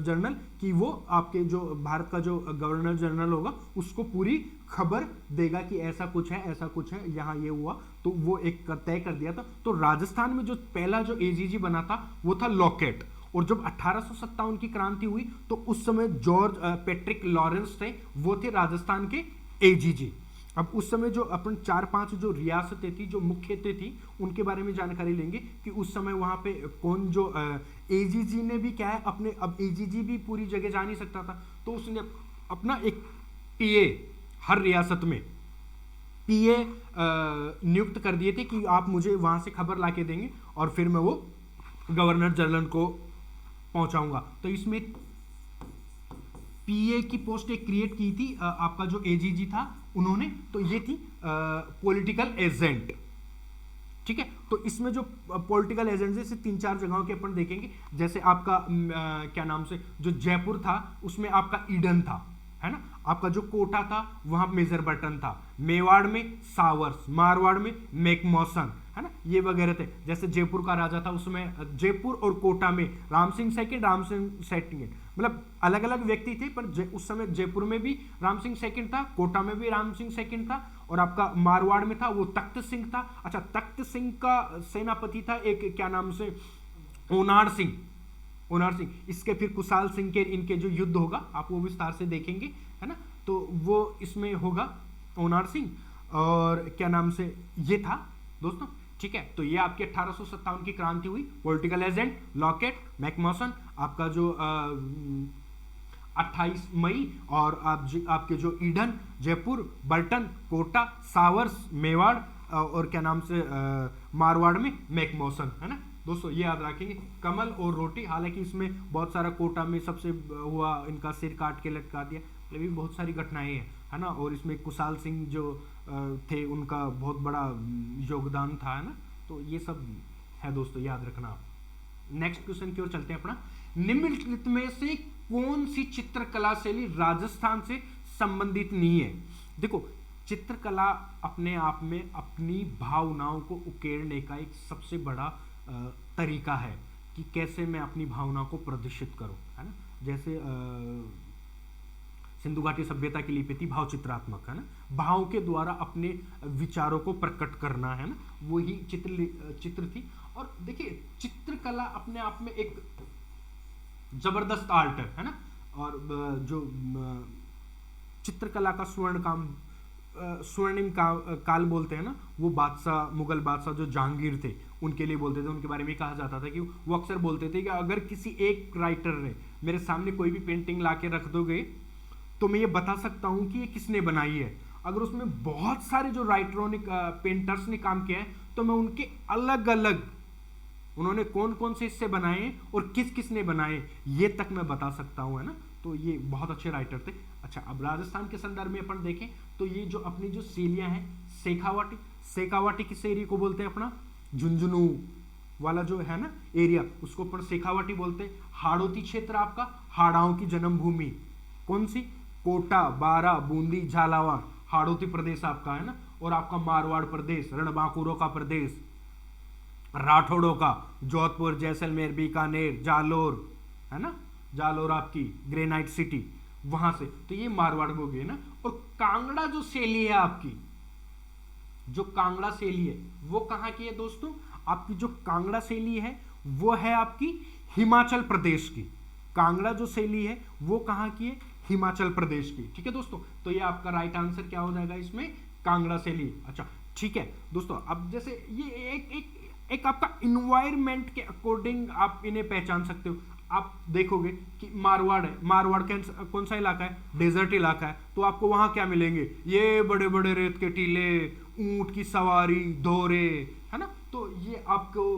जनरल कि वो आपके जो भारत का जो गवर्नर जनरल होगा उसको पूरी खबर देगा कि ऐसा कुछ है, ऐसा कुछ है, यहाँ ये हुआ। तो वो एक तय कर दिया था। तो राजस्थान में जो पहला जो एजीजी बना था वो था लॉकेट। और जब 1857 की क्रांति हुई तो उस समय जॉर्ज पैट्रिक लॉरेंस थे, वो थे राजस्थान के एजीजी। अब उस समय जो अपन 4-5 जो रियासतें थी, जो मुख्यतः थी, उनके बारे में जानकारी लेंगे कि उस समय वहां पे कौन जो एजीजी ने भी क्या है अपने, अब एजीजी भी पूरी जगह जा नहीं सकता था, तो उसने अपना एक पीए हर रियासत में पीए नियुक्त कर दिए थे कि आप मुझे वहां से खबर ला के देंगे और फिर मैं वो गवर्नर जनरल को पहुंचाऊंगा। तो इसमें पीए की पोस्ट एक क्रिएट की थी आपका जो एजीजी था उन्होंने, तो ये थी पॉलिटिकल एजेंट। ठीक है, तो इसमें जो पॉलिटिकल एजेंट से 3-4 जगहों के अपन देखेंगे। जैसे आपका क्या नाम से जो जयपुर था उसमें आपका ईडन था, है ना। आपका जो कोटा था वहां मेजर बटन था, मेवाड़ में सावर्स, मारवाड़ में मैकमोसन, है ना, ये वगैरह थे। जैसे जयपुर का राजा था उसमें जयपुर और कोटा में राम सिंह सेकंड, मतलब अलग अलग व्यक्ति थे, पर उस समय जयपुर में भी राम सिंह सेकंड था, कोटा में भी राम सिंह सेकंड था, और आपका मारवाड़ में था वो तख्त सिंह था। अच्छा, तख्त सिंह का सेनापति था एक क्या नाम से ओनार सिंह। इसके फिर कुशाल सिंह के इनके जो युद्ध होगा आप वो विस्तार से देखेंगे, है ना। तो वो इसमें होगा ओनार सिंह, और क्या नाम से ये था दोस्तों। ठीक है, तो ये आपके 1857 की क्रांति हुई। पॉलिटिकल एजेंट लॉकेट, मैकमोसन, आपका जो 28 मई, और आपके जो ईडन, जयपुर, बर्टन, कोटा, सावर्स, मेवाड़, और क्या नाम से मारवाड़ में मैकमोसन, है ना दोस्तों। ये याद रखेंगे। कमल और रोटी, हालांकि इसमें बहुत सारा कोटा में सबसे हुआ, इनका सिर काट के लटका दिया, लेकिन बहुत सारी घटनाएं हैं, है ना। और इसमें कुशाल सिंह जो थे उनका बहुत बड़ा योगदान था, है ना। तो ये सब है दोस्तों, याद रखना। नेक्स्ट क्वेश्चन की ओर चलते हैं अपना। निम्नलिखित में से कौन सी चित्रकला शैली राजस्थान से संबंधित नहीं है? देखो, चित्रकला अपने आप में अपनी भावनाओं को उकेरने का एक सबसे बड़ा तरीका है कि कैसे मैं अपनी भावनाओं को प्रदर्शित करूं, है ना। जैसे सिंधु घाटी सभ्यता की लिपि थी भाव चित्रात्मक, है ना। भाव के द्वारा अपने विचारों को प्रकट करना, है ना, वही चित्र थी। और देखिए, चित्रकला अपने आप में एक जबरदस्त आर्ट है ना। और जो चित्रकला का स्वर्णिम काल बोलते हैं ना, वो बादशाह, मुगल बादशाह जो जहांगीर थे उनके लिए बोलते थे। उनके बारे में कहा जाता था कि वो अक्सर बोलते थे कि अगर किसी एक राइटर ने मेरे सामने कोई भी पेंटिंग ला के रख दोगे तो मैं ये बता सकता हूं कि ये किसने बनाई है। अगर उसमें बहुत सारे जो राइटरों ने, पेंटर्स ने काम किया है, तो मैं उनके अलग अलग, उन्होंने कौन कौन से हिस्से बनाए और किस किस ने बनाए, ये तक मैं बता सकता हूं, है ना। तो ये बहुत अच्छे राइटर थे। अच्छा, अब राजस्थान के संदर्भ में अपन देखें तो ये जो अपनी जो शैलियां हैं, शेखावाटी किस एरिया को बोलते हैं अपना, झुंझुनू वाला जो है ना एरिया, उसको अपन शेखावाटी बोलते हैं। हाड़ौती क्षेत्र आपका हाड़ाओं की जन्मभूमि, कौन सी, कोटा, बारा, बूंदी, झालावाड़, हाड़ौती प्रदेश आपका, है ना। और आपका मारवाड़ प्रदेश, रणबांकुरों का प्रदेश, राठौड़ों का, जोधपुर, जैसलमेर, बीकानेर, जालोर, है ना, जालोर आपकी ग्रेनाइट सिटी, वहां से। तो ये मारवाड़ हो गए ना। और कांगड़ा जो शैली है आपकी, जो कांगड़ा शैली है वो कहां की है दोस्तों? आपकी जो कांगड़ा शैली है वो है आपकी हिमाचल प्रदेश की। कांगड़ा जो शैली है वो कहां की है? हिमाचल प्रदेश की। ठीक है दोस्तों, तो ये आपका राइट आंसर क्या हो जाएगा इसमें? कांगड़ा शैली। अच्छा, ठीक है दोस्तों। अब जैसे ये एक आपका इन्वायरमेंट के अकॉर्डिंग आप इन्हें पहचान सकते हो। आप देखोगे कि मारवाड़ है, मारवाड़ कौन सा इलाका है? डेजर्ट इलाका है। तो आपको वहां क्या मिलेंगे? ये बड़े बड़े रेत के टीले, ऊंट की सवारी, दोरे, है ना। तो ये आपको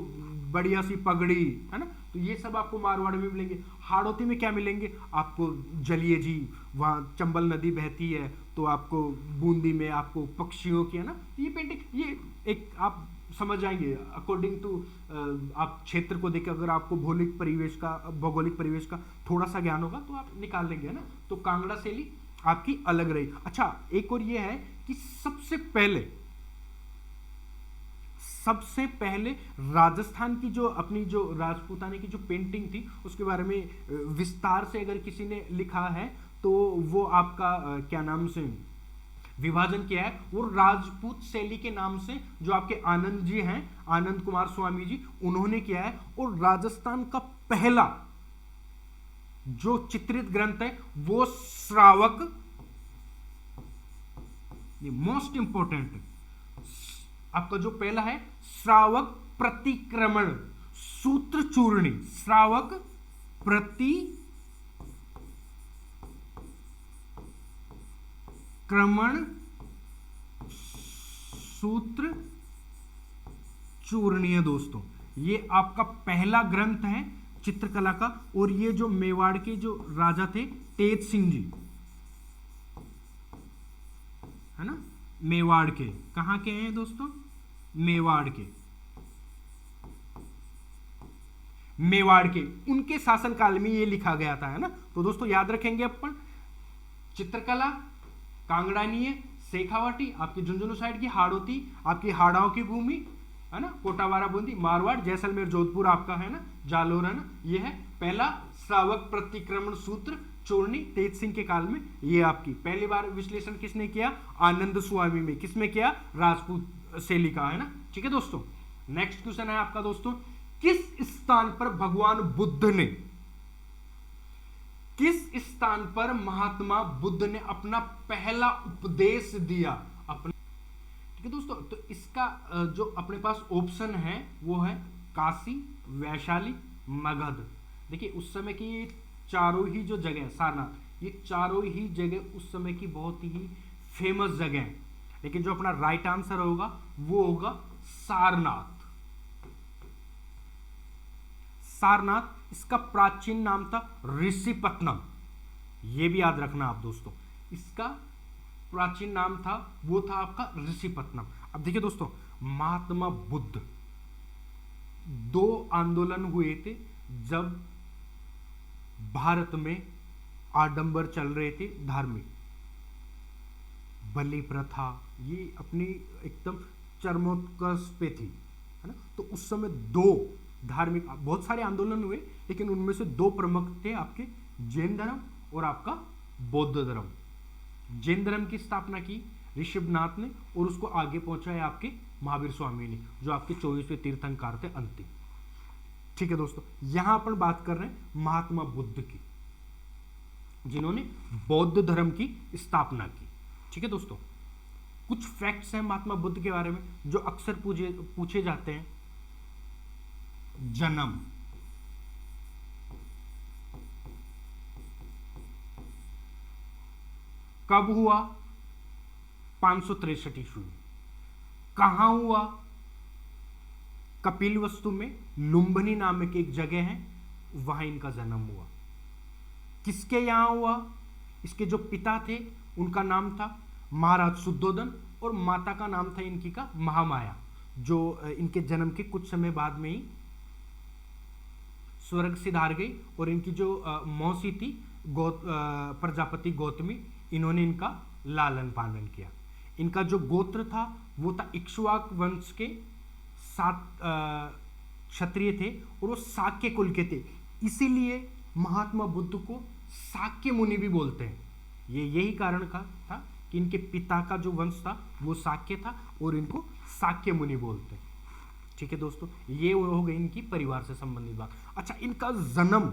बढ़िया सी पगड़ी, है ना। तो ये सब आपको मारवाड़ में मिलेंगे। हाड़ौती में क्या मिलेंगे आपको? जलिए जी, वहाँ चंबल नदी बहती है। तो आपको बूंदी में आपको पक्षियों की, है ना, ये पेंटिंग, ये एक आप समझ जाएंगे अकॉर्डिंग टू आप क्षेत्र को देख, अगर आपको भौगोलिक परिवेश का थोड़ा सा ज्ञान होगा तो आप निकाल लेंगे, है ना। तो कांगड़ा शैली आपकी अलग रही। अच्छा, एक और ये है कि सबसे पहले राजस्थान की जो अपनी जो राजपूताने की जो पेंटिंग थी उसके बारे में विस्तार से अगर किसी ने लिखा है तो वो आपका क्या नाम से विभाजन किया है, वो राजपूत शैली के नाम से जो आपके आनंद जी हैं, आनंद कुमार स्वामी जी, उन्होंने किया है। और राजस्थान का पहला जो चित्रित ग्रंथ है वो श्रावक, ये मोस्ट इंपॉर्टेंट आपका जो पहला है, श्रावक प्रतिक्रमण सूत्र चूर्णी, श्रावक प्रतिक्रमण सूत्र चूर्णीय दोस्तों, ये आपका पहला ग्रंथ है चित्रकला का। और ये जो मेवाड़ के जो राजा थे तेज सिंह जी, है ना, मेवाड़ के, कहां के हैं दोस्तों, मेवाड़ के, उनके शासनकाल में ये लिखा गया था, है ना। तो दोस्तों याद रखेंगे अपन, चित्रकला कांगड़ानीय, शेखावाटी आपकी झुंझुनू साइड की, हाड़ौती आपकी हाड़ाओं की भूमि, है ना, कोटावारा बूंदी, मारवाड़, जैसलमेर, जोधपुर आपका है ना, जालोर, है ना। ये है पहला श्रावक प्रतिक्रमण सूत्र चूर्णी तेज सिंह के काल में। ये आपकी पहली बार विश्लेषण किसने किया, आनंद स्वामी में, किसमें किया, राजपूत शैली का, है ना। ठीक है दोस्तों, नेक्स्ट क्वेश्चन है आपका दोस्तों, किस स्थान पर भगवान बुद्ध ने, किस स्थान पर महात्मा बुद्ध ने अपना पहला उपदेश दिया अपना। ठीक है दोस्तों, तो इसका जो अपने पास ऑप्शन है वो है काशी, वैशाली, मगध। देखिए उस समय की ये चारों ही जो जगह, सारनाथ, ये चारों ही जगह उस समय की बहुत ही फेमस जगह है। लेकिन जो अपना राइट आंसर होगा वो होगा सारनाथ। सारनाथ, इसका प्राचीन नाम था ऋषिपत्नम, ये भी याद रखना आप दोस्तों, इसका प्राचीन नाम था वो था आपका ऋषिपत्नम। अब देखिए दोस्तों, महात्मा बुद्ध, दो आंदोलन हुए थे जब भारत में आडंबर चल रहे थे धार्मिक, बलि प्रथा ये अपनी एकदम चरमोत्कर्ष पे थी, है ना। तो उस समय दो धार्मिक, बहुत सारे आंदोलन हुए लेकिन उनमें से दो प्रमुख थे आपके, जैन धर्म और आपका बौद्ध धर्म। जैन धर्म की स्थापना की ऋषभनाथ ने और उसको आगे पहुंचाया आपके महावीर स्वामी ने, जो आपके 24वें तीर्थंकर थे अंतिम। ठीक है दोस्तों, यहां अपन बात कर रहे हैं महात्मा बुद्ध की, जिन्होंने बौद्ध धर्म की स्थापना की। ठीक है दोस्तों, कुछ फैक्ट्स हैं महात्मा बुद्ध के बारे में जो अक्सर पूछे जाते हैं। जन्म, कब हुआ, 563 ईस्वी। कहां हुआ, कपिलवस्तु में, लुम्बिनी नामक एक जगह है, वहां इनका जन्म हुआ। किसके यहां हुआ, इसके जो पिता थे उनका नाम था महाराज शुद्धोधन और माता का नाम था इनकी का महामाया, जो इनके जन्म के कुछ समय बाद में ही स्वर्ग सिधार गई। और इनकी जो मौसी थी प्रजापति गौतमी, इन्होंने इनका लालन पालन किया। इनका जो गोत्र था वो था इक्ष्वाक वंश के 7 क्षत्रिय थे और वो शाक्य कुल के थे, इसीलिए महात्मा बुद्ध को शाक्य मुनि भी बोलते हैं। ये यही कारण था कि इनके पिता का जो वंश था वो शाक्य था और इनको शाक्य मुनि बोलते हैं। ठीक है दोस्तों, ये हो गई इनकी परिवार से संबंधित बात। अच्छा, इनका जन्म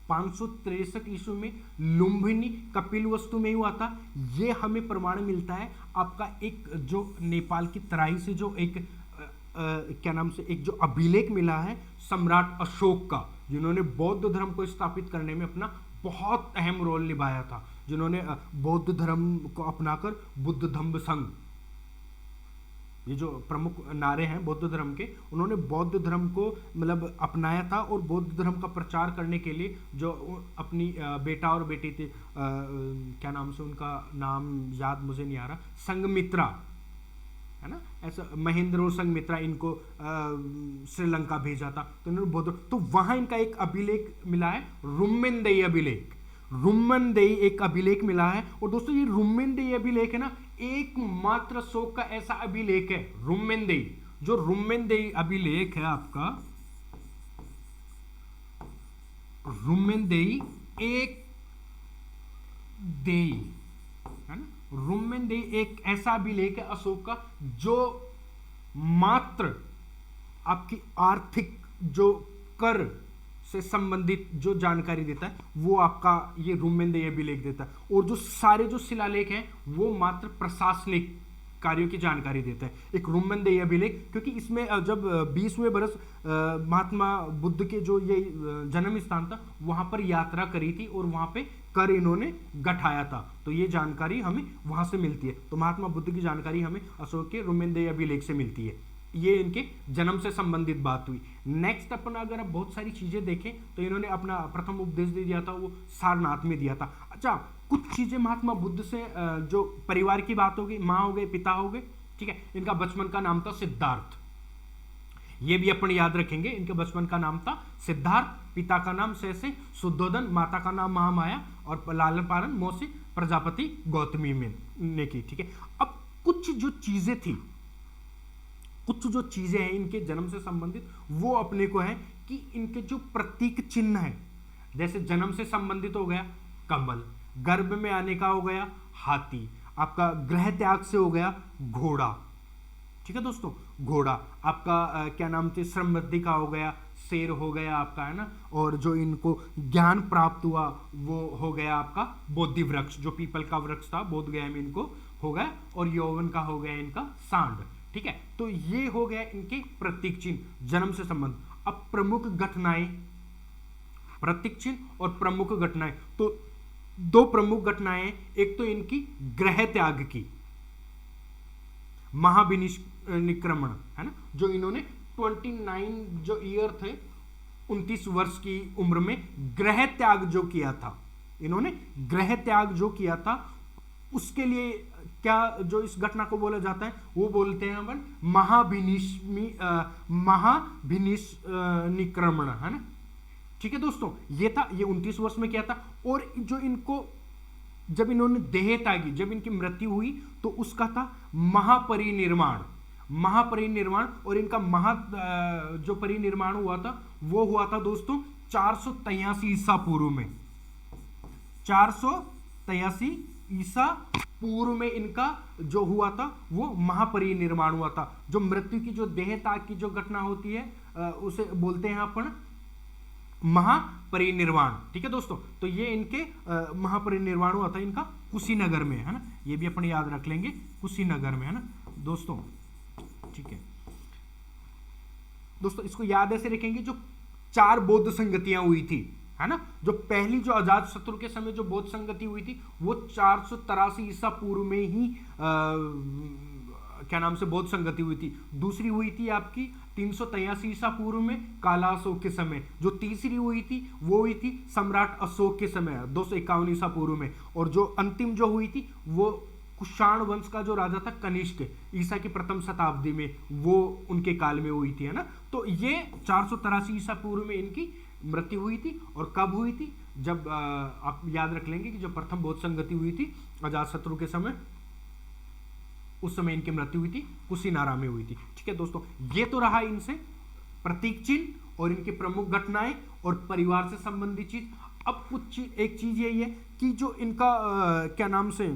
563 ईस्वी में लुम्बिनी कपिलवस्तु में हुआ था। ये हमें प्रमाण मिलता है आपका एक जो नेपाल की तराई से जो एक क्या नाम से एक जो अभिलेख मिला है सम्राट अशोक का, जिन्होंने बौद्ध धर्म को स्थापित करने में अपना बहुत अहम रोल निभाया था, जिन्होंने बौद्ध धर्म को अपनाकर बुद्ध धम्म संघ, ये जो प्रमुख नारे हैं बौद्ध धर्म के, उन्होंने बौद्ध धर्म को मतलब अपनाया था। और बौद्ध धर्म का प्रचार करने के लिए जो अपनी बेटा और बेटी थे, क्या नाम से उनका नाम याद मुझे नहीं आ रहा, संघमित्रा, है ना, ऐसा महेंद्र संघमित्रा इनको श्रीलंका भेजा था, तो इन्होंने बौद्ध, तो वहां इनका एक अभिलेख मिला है, रुम्मेनदेई अभिलेख, रुम्मेनदेई एक अभिलेख मिला है। और दोस्तों ये रुम्मेनदेई अभिलेख है ना, एकमात्र अशोक का ऐसा अभिलेख है, रुम्मेनदेई, जो रुम्मेनदेई अभिलेख है आपका, रुम्मेनदेई एक देई, है ना, रुम्मेनदेई एक ऐसा अभिलेख है अशोक का जो मात्र आपकी आर्थिक जो कर से संबंधित जो जानकारी देता है वो आपका ये रुम्मेनदेई अभिलेख देता है। और जो सारे जो शिलालेख हैं वो मात्र प्रशासनिक कार्यों की जानकारी देता है, एक रुम्मेनदेई अभिलेख। क्योंकि इसमें जब 20वें बरस महात्मा बुद्ध के जो ये जन्म स्थान था वहां पर यात्रा करी थी और वहां पे कर इन्होंने गठाया था, तो ये जानकारी हमें वहां से मिलती है। तो महात्मा बुद्ध की जानकारी हमें अशोक के रुम्मेनदेई अभिलेख से मिलती है। ये इनके जन्म से संबंधित बात हुई। नेक्स्ट अपन अगर आप बहुत सारी चीजें देखें तो इन्होंने अपना प्रथम उपदेश दे दिया था, वो सारनाथ में दिया था। अच्छा, कुछ चीजें महात्मा बुद्ध से जो परिवार की बात होगी, माँ हो गए, पिता हो गए, ठीक है। इनका बचपन का नाम था सिद्धार्थ, ये भी अपन याद रखेंगे। इनके बचपन का नाम था सिद्धार्थ, पिता का नाम से शुद्धोधन, माता का नाम महामाया, और लालन पालन मौसी प्रजापति गौतमी में ने की, ठीक है। अब कुछ जो चीजें थी, कुछ जो चीजें हैं इनके जन्म से संबंधित, वो अपने को है कि इनके जो प्रतीक चिन्ह है, जैसे जन्म से संबंधित हो गया कमल, गर्भ में आने का हो गया हाथी, आपका ग्रह त्याग से हो गया घोड़ा, ठीक है दोस्तों, घोड़ा आपका क्या नाम थे, समृद्धि का हो गया शेर हो गया आपका, है ना। और जो इनको ज्ञान प्राप्त हुआ वो हो गया आपका बोधि वृक्ष, जो पीपल का वृक्ष था बोध गया में इनको हो गया, और यौवन का हो गया इनका सांड, ठीक है। तो ये हो गया इनके प्रतीक चिन्ह जन्म से संबंध। अब प्रमुख घटनाएं, प्रतीक चिन्ह और प्रमुख घटनाएं, तो दो प्रमुख घटनाएं, एक तो इनकी ग्रह त्याग की, महाविनिक्रमण, है ना, जो इन्होंने 29 जो ईयर थे, 29 वर्ष की उम्र में ग्रह त्याग जो किया था, इन्होंने ग्रह त्याग जो किया था, उसके लिए क्या जो इस घटना को बोला जाता है वो बोलते हैं अपन महाविनिक्रमण, है ना, ठीक है दोस्तों। ये था, ये 29 वर्ष में किया था। और जो इनको जब इन्होंने देह त्यागी, जब इनकी मृत्यु हुई तो उसका था महापरिनिर्वाण, महापरिनिर्वाण। और इनका जो परिनिर्वाण हुआ था वो हुआ था दोस्तों 483 ईसा पूर्व में, 483 ईसा पूर्व में इनका जो हुआ था वो महापरिनिर्वाण हुआ था। जो मृत्यु की जो देह त्याग की जो घटना होती है उसे बोलते हैं अपन महापरिनिर्वाण, ठीक है दोस्तों। तो ये इनके महापरिनिर्वाण हुआ था इनका कुशीनगर में, है ना, ये भी अपन याद रख लेंगे, कुशीनगर में, है ना दोस्तों, ठीक है दोस्तों। इसको याद ऐसे रखेंगे, जो 4 बौद्ध संगतियां हुई थी, है ना, जो पहली जो अजात शत्रु के समय जो बौद्ध संगति हुई थी वो 483 ईसा पूर्व में ही क्या नाम से बौद्ध संगति हुई थी। दूसरी हुई थी आपकी 383 ईसा पूर्व में काला अशोक के समय। जो तीसरी हुई थी वो हुई थी सम्राट अशोक के समय 251 ईसा पूर्व में। और जो अंतिम जो हुई थी वो कुषाण वंश का जो राजा था कनिष्क, ईसा की प्रथम शताब्दी में, वो उनके काल में हुई थी, है ना। तो ये 483 ईसा पूर्व में इनकी मृत्यु हुई थी। और कब हुई थी, जब आप याद रख लेंगे कि जब प्रथम बौद्ध संगति हुई थी अजातशत्रु के समय, उस समय इनकी मृत्यु हुई थी, कुशीनारा में हुई थी, ठीक है दोस्तों। ये तो रहा इनसे प्रतीक चिन्ह और इनकी प्रमुख घटनाएं और परिवार से संबंधित चीज। अब कुछ एक चीज यही है कि जो इनका क्या नाम से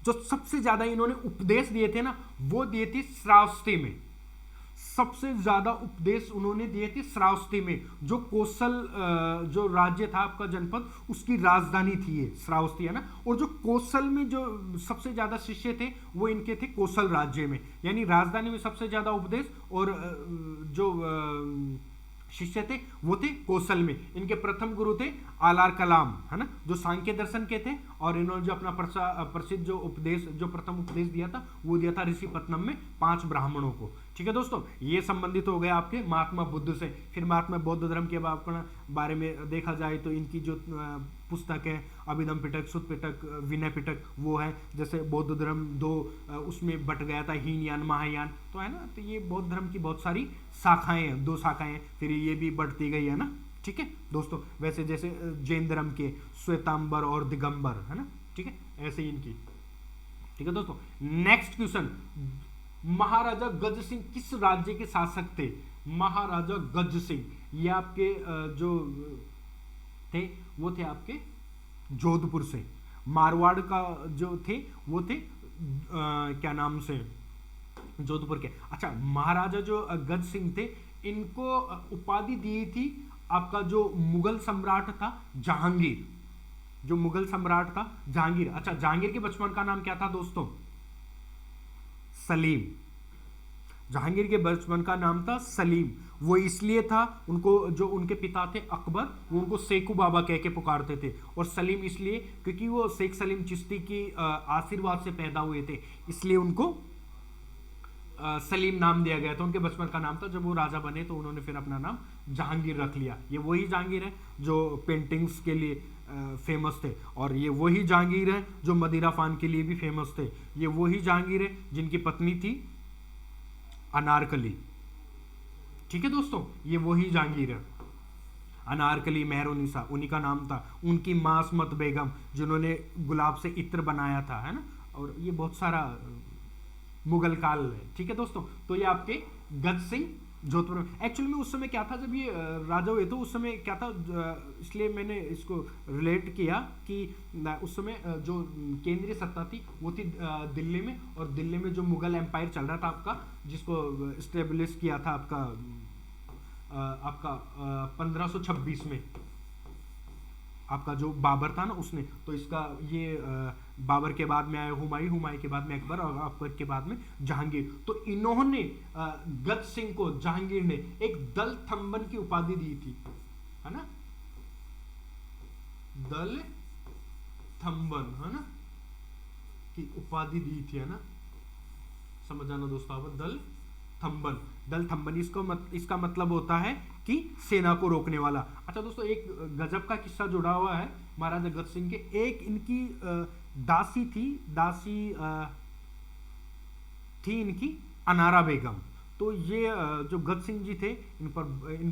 जो सबसे ज्यादा इन्होंने उपदेश दिए थे ना, वो दिए थे श्रावस्ती में। सबसे ज्यादा उपदेश उन्होंने दिए थे श्रावस्ती में, जो कौशल जो राज्य था आपका जनपद, उसकी राजधानी थी ये श्रावस्ती, है ना। और जो कौशल में जो सबसे ज्यादा शिष्य थे वो इनके थे कौशल राज्य में, यानी राजधानी में सबसे ज्यादा उपदेश, और जो शिष्य थे वो थे कौशल में। इनके प्रथम गुरु थे आलार कलाम, है ना, जो सांख्य दर्शन के थे, और इन्होंने जो अपना प्रसिद्ध जो उपदेश, जो प्रथम उपदेश दिया था, वो दिया था ऋषिपत्नम में 5 ब्राह्मणों को। ठीक है दोस्तों, ये संबंधित हो गया आपके महात्मा बुद्ध से। फिर महात्मा बौद्ध धर्म के बारे में देखा जाए तो इनकी जो पुस्तक है अभिधम पिटक, सुत्त पिटक, विनय पिटक, वो है। जैसे बौद्ध धर्म दो उसमें बट गया था, हीनयान महायान, तो है ना। तो ये बौद्ध धर्म की बहुत सारी शाखाएं हैं, 2 शाखाएं हैं, फिर ये भी बढ़ती गई है ना। ठीक है दोस्तों, वैसे जैसे जैन धर्म के श्वेतांबर और दिगंबर, है ना। ठीक है, ऐसे ही इनकी। ठीक है दोस्तों, नेक्स्ट क्वेश्चन, महाराजा गज सिंह किस राज्य के शासक थे? महाराजा गज सिंह ये आपके जो थे वो थे आपके जोधपुर से। मारवाड़ का जो थे वो थे क्या नाम से, जोधपुर के। अच्छा, महाराजा जो गज सिंह थे, इनको उपाधि दी थी आपका जो मुगल सम्राट था जहांगीर, जो मुगल सम्राट था जहांगीर। अच्छा, जहांगीर के बचपन का नाम क्या था दोस्तों? सलीम। जहांगीर के बचपन का नाम था सलीम। वो इसलिए था, उनको जो उनके पिता थे अकबर, वो उनको सेकू बाबा कह के पुकारते थे। और सलीम इसलिए क्योंकि वो शेख सलीम चिश्ती की आशीर्वाद से पैदा हुए थे, इसलिए उनको सलीम नाम दिया गया था। उनके बचपन का नाम था। जब वो राजा बने तो उन्होंने फिर अपना नाम जहांगीर रख लिया। ये वही जहांगीर है जो पेंटिंग्स के लिए फेमस थे, और ये वही जहांगीर है जो मदिरा पान के लिए भी फेमस थे। ये वही जहांगीर है जिनकी पत्नी थी अनारकली। ठीक है दोस्तों, ये वही जहांगीर है। अनारकली मेहरुनिसा उन्हीं का नाम था। उनकी मां असमत बेगम जिन्होंने गुलाब से इत्र बनाया था, है ना। और ये बहुत सारा मुगल काल है। ठीक है दोस्तों, तो ये आपके गज सिंह जोधपुर में। एक्चुअली में उस समय क्या था, जब ये राजा हुए तो उस समय क्या था, इसलिए मैंने इसको रिलेट किया कि उस समय जो केंद्रीय सत्ता थी वो थी दिल्ली में। और दिल्ली में जो मुगल एम्पायर चल रहा था आपका, जिसको स्टेब्लिश किया था आपका 1526 में आपका जो बाबर था ना उसने। तो इसका ये बाबर के बाद में आया हुमायूं, हुमायूं के बाद में अकबर, और अकबर के बाद में जहांगीर। तो इन्होंने गज सिंह को जहांगीर ने एक दल थम्बन की उपाधि दी थी, है ना। दल थम्बन, है ना, की उपाधि दी थी, है ना। समझ आना दोस्तों, आप दल थम्बन। दल थम्बन इसका मतलब होता है कि सेना को रोकने वाला। अच्छा दोस्तों, एक गजब का किस्सा जुड़ा हुआ है महाराजा गज सिंह के। एक इनकी दासी थी इनकी अनारा बेगम। तो ये जो गज सिंह जी थे इन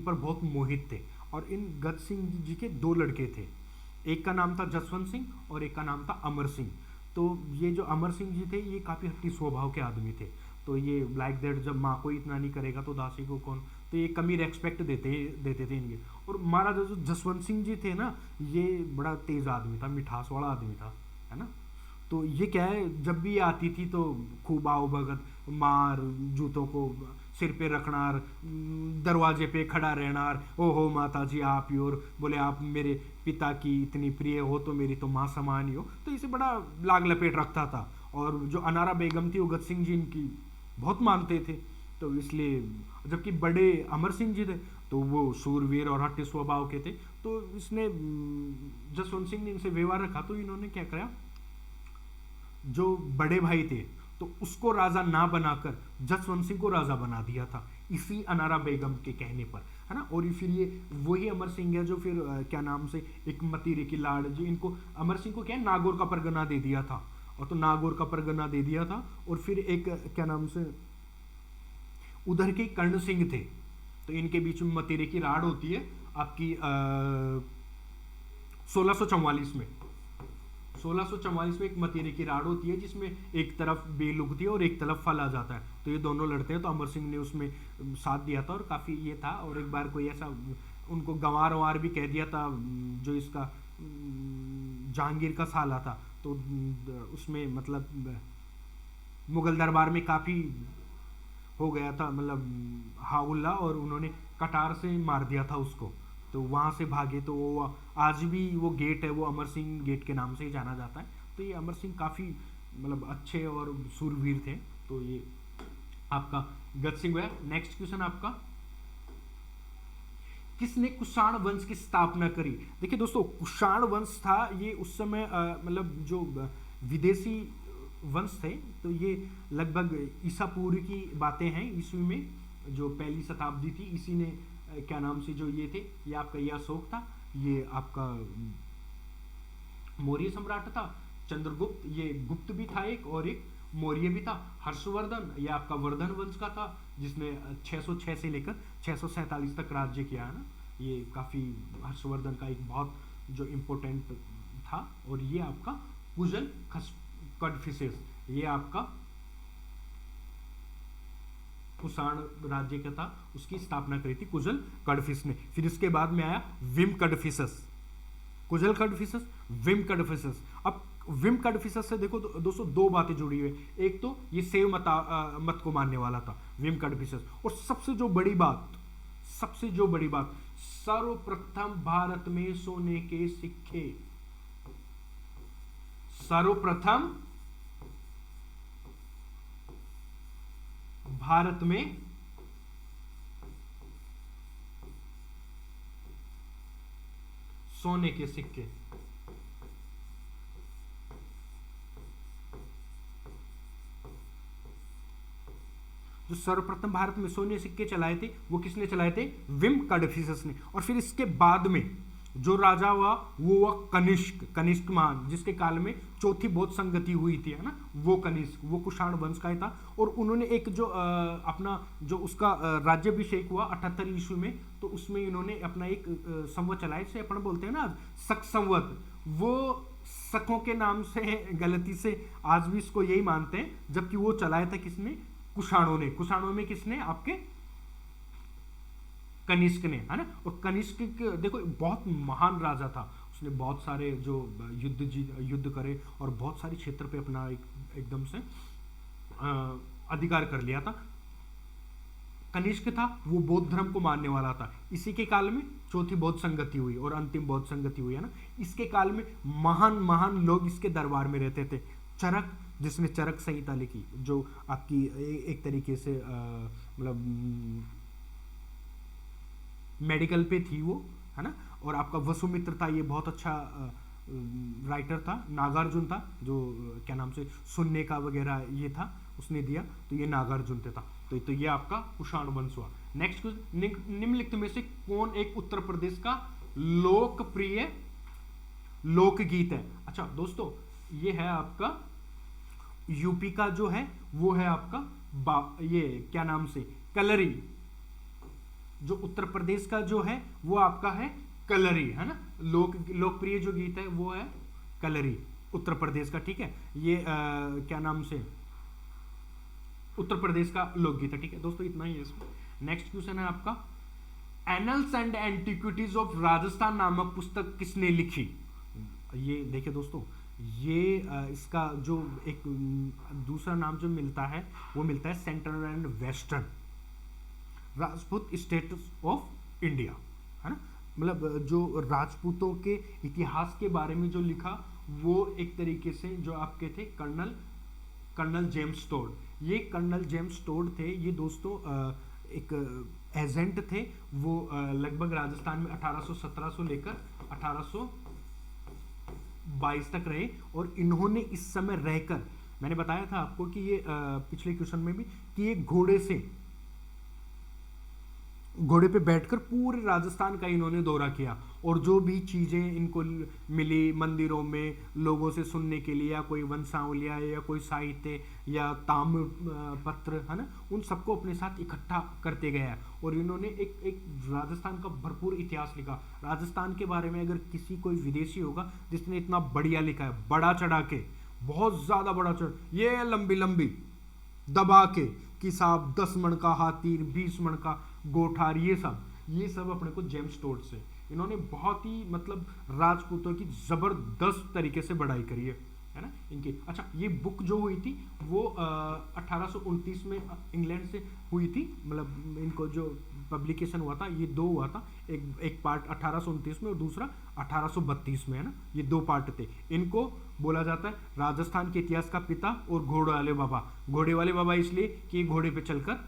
पर बहुत मोहित थे। और इन गज सिंह जी के 2 लड़के थे, एक का नाम था जसवंत सिंह और एक का नाम था अमर सिंह। तो ये जो अमर सिंह जी थे ये काफ़ी हट्टी स्वभाव के आदमी थे। तो ये लाइक दैट, जब माँ को इतना नहीं करेगा तो दासी को कौन, तो ये कमी रेस्पेक्ट देते थे इनके। और महाराजा जो जसवंत सिंह जी थे ना, ये बड़ा तेज आदमी था, मिठास वाला आदमी था, है ना। तो ये क्या है, जब भी आती थी तो खूब आओ भगत, मार, जूतों को सिर पे रखना, दरवाजे पे खड़ा रहना, ओहो माता जी आप ही, और बोले आप मेरे पिता की इतनी प्रिय हो तो मेरी तो माँ समान ही हो। तो इसे बड़ा लाग लपेट रखता था। और जो अनारा बेगम थी वो गज सिंह जी इनकी बहुत मानते थे। तो इसलिए, जबकि बड़े अमर सिंह जी थे तो वो शूरवीर और हट्टे स्वभाव के थे। तो इसने जसवंत सिंह ने इनसे व्यवहार रखा, तो इन्होंने क्या करा, जो बड़े भाई थे तो उसको राजा ना बनाकर जसवंत सिंह को राजा बना दिया था, इसी अनारा बेगम के कहने पर, है ना। और फिर ये वही अमर सिंह है जो फिर क्या नाम से एक मतीरे की लाड़, जो इनको अमर सिंह को क्या है, नागौर का परगना दे दिया था। और तो नागौर का परगना दे दिया था। और फिर एक क्या नाम से उधर के कर्ण सिंह थे, तो इनके बीच में मतीरे की राड़ होती है आपकी 1644 में। 1644 में एक मतीरे की राड़ होती है जिसमें एक तरफ बेल उगती है और एक तरफ फल आ जाता है। तो ये दोनों लड़ते हैं। तो अमर सिंह ने उसमें साथ दिया था और काफ़ी ये था। और एक बार कोई ऐसा उनको गंवार वंवार भी कह दिया था, जो इसका जहांगीर का साला था। तो उसमें मतलब मुगल दरबार में काफ़ी हो गया था, मतलब हाउल्ला, और उन्होंने कटार से मार दिया था उसको। तो वहाँ से भागे। तो वो आज भी वो गेट है, वो अमर सिंह गेट के नाम से ही जाना जाता है। तो ये अमर सिंह काफ़ी मतलब अच्छे और सूरवीर थे। तो ये आपका गज सिंह हुआ। नेक्स्ट क्वेश्चन आपका, किसने कुषाण वंश की स्थापना करी? देखिए दोस्तों, कुषाण वंश था ये उस समय मतलब जो विदेशी वंश थे, तो ये लगभग ईसा पूर्व की बातें हैं, ईस्वी में जो पहली शताब्दी थी, इसी ने क्या नाम से जो ये थे, ये आपका ये अशोक था, ये आपका मौर्य सम्राट था, चंद्रगुप्त ये गुप्त भी था एक, और एक मौर्य भी था, हर्षवर्धन ये आपका वर्धन वंश का था, जिसने 606 से लेकर 647 तक राज्य किया है ना, ये काफ़ी हर्षवर्धन का एक बहुत जो इम्पोर्टेंट था। और ये आपका कुशल कड़फिसेस, ये आपका कुषाण राज्य का था, उसकी स्थापना करी थी कुशल कड़फिस ने। फिर इसके बाद में आया विम कड़फिसस, कुशल कड़फिसस, विम कड़फिसस। अब विम कड़फिसस से देखो दोस्तों दो बातें जुड़ी हुई है, एक तो ये शैव मत को मानने वाला था विम कड़फिसस, और सबसे जो बड़ी बात सर्वप्रथम भारत में सोने के सिक्के, सर्वप्रथम भारत में सोने के सिक्के, जो सर्वप्रथम भारत में सोने सिक्के चलाए थे वो किसने चलाए थे? विम कड़फिसस ने। और फिर इसके बाद में जो राजा हुआ वो हुआ कनिष्क मान, जिसके काल में चौथी बौद्ध संगति हुई थी, है ना, वो कनिष्क, वो कुषाण वंश का ही था। और उन्होंने एक जो अपना जो उसका राज्याभिषेक हुआ 78 ईस्वी में, तो उसमें इन्होंने अपना एक संवत चलाया, जिसे अपन बोलते हैं ना शक संवत, वो शकों के नाम से गलती से आज भी इसको यही मानते हैं, जबकि वो चलाया था किसने? कुषाणों ने। कुषाणों में किसने? आपके कनिष्क ने, है ना। और कनिष्क देखो बहुत महान राजा था, उसने बहुत सारे जो युद्ध करे और बहुत सारे क्षेत्र पे अपना एकदम से अधिकार कर लिया था। कनिष्क था वो बौद्ध धर्म को मानने वाला था। इसी के काल में चौथी बौद्ध संगति हुई और अंतिम बौद्ध संगति हुई, है ना। इसके काल में महान लोग इसके दरबार में रहते थे। चरक, जिसने चरक संहिता लिखी, जो आपकी एक तरीके से मतलब मेडिकल पे थी वो, है ना। और आपका वसुमित्र था, ये बहुत अच्छा राइटर था। नागार्जुन था जो क्या नाम से सुनने का वगैरह ये था, उसने दिया, तो ये नागार्जुन था। तो ये आपका कुषाण वंश हुआ। नेक्स्ट निम्नलिखित में से कौन एक उत्तर प्रदेश का लोकप्रिय लोकगीत है? अच्छा दोस्तों, ये है आपका यूपी का जो है वो है आपका ये क्या नाम से कलरी। जो उत्तर प्रदेश का जो है वो आपका है कलरी, है ना। लोकप्रिय जो गीत है वो है कलरी, उत्तर प्रदेश का, ठीक है। ये क्या नाम से उत्तर प्रदेश का लोकगीत है, ठीक है दोस्तों, इतना ही है इसमें। नेक्स्ट क्वेश्चन है आपका, annuls and antiquities of Rajasthan नामक पुस्तक किसने लिखी? ये देखिए दोस्तों, ये इसका जो एक दूसरा नाम जो मिलता है वो मिलता है central and western Rajput status of India, है ना। मतलब जो राजपूतों के इतिहास के बारे में जो लिखा वो एक तरीके से जो आपके थे कर्नल जेम्स टोड। ये कर्नल जेम्स टोड थे, ये दोस्तों एक एजेंट थे, वो लगभग राजस्थान में 1817 से लेकर 1822 तक रहे। और इन्होंने इस समय रहकर, मैंने बताया था आपको कि ये पिछले क्वेश्चन में भी, कि ये घोड़े पे बैठकर पूरे राजस्थान का इन्होंने दौरा किया, और जो भी चीज़ें इनको मिली मंदिरों में लोगों से सुनने के लिए, या कोई वंशावलियाँ या कोई साहित्य या ताम्र पत्र, है ना, उन सबको अपने साथ इकट्ठा करते गया। और इन्होंने एक राजस्थान का भरपूर इतिहास लिखा। राजस्थान के बारे में अगर किसी कोई विदेशी होगा जिसने इतना बढ़िया लिखा है, बड़ा चढ़ा के, बहुत ज़्यादा बड़ा चढ़, ये लंबी दबा के कि साहब 10 मन का हाथी, 20 मन का गोठार, ये सब अपने को जेम्स टोड से इन्होंने बहुत ही मतलब राजपूतों की जबरदस्त तरीके से बढ़ाई करी है ना इनकी। अच्छा, ये बुक जो हुई थी वो 1829 में इंग्लैंड से हुई थी। मतलब इनको जो पब्लिकेशन हुआ था ये 2 हुआ था, एक पार्ट 1829 में और दूसरा 1832 में, है ना। ये 2 पार्ट थे। इनको बोला जाता है राजस्थान के इतिहास का पिता और घोड़े वाले बाबा। घोड़े वाले बाबा इसलिए कि घोड़े पे चलकर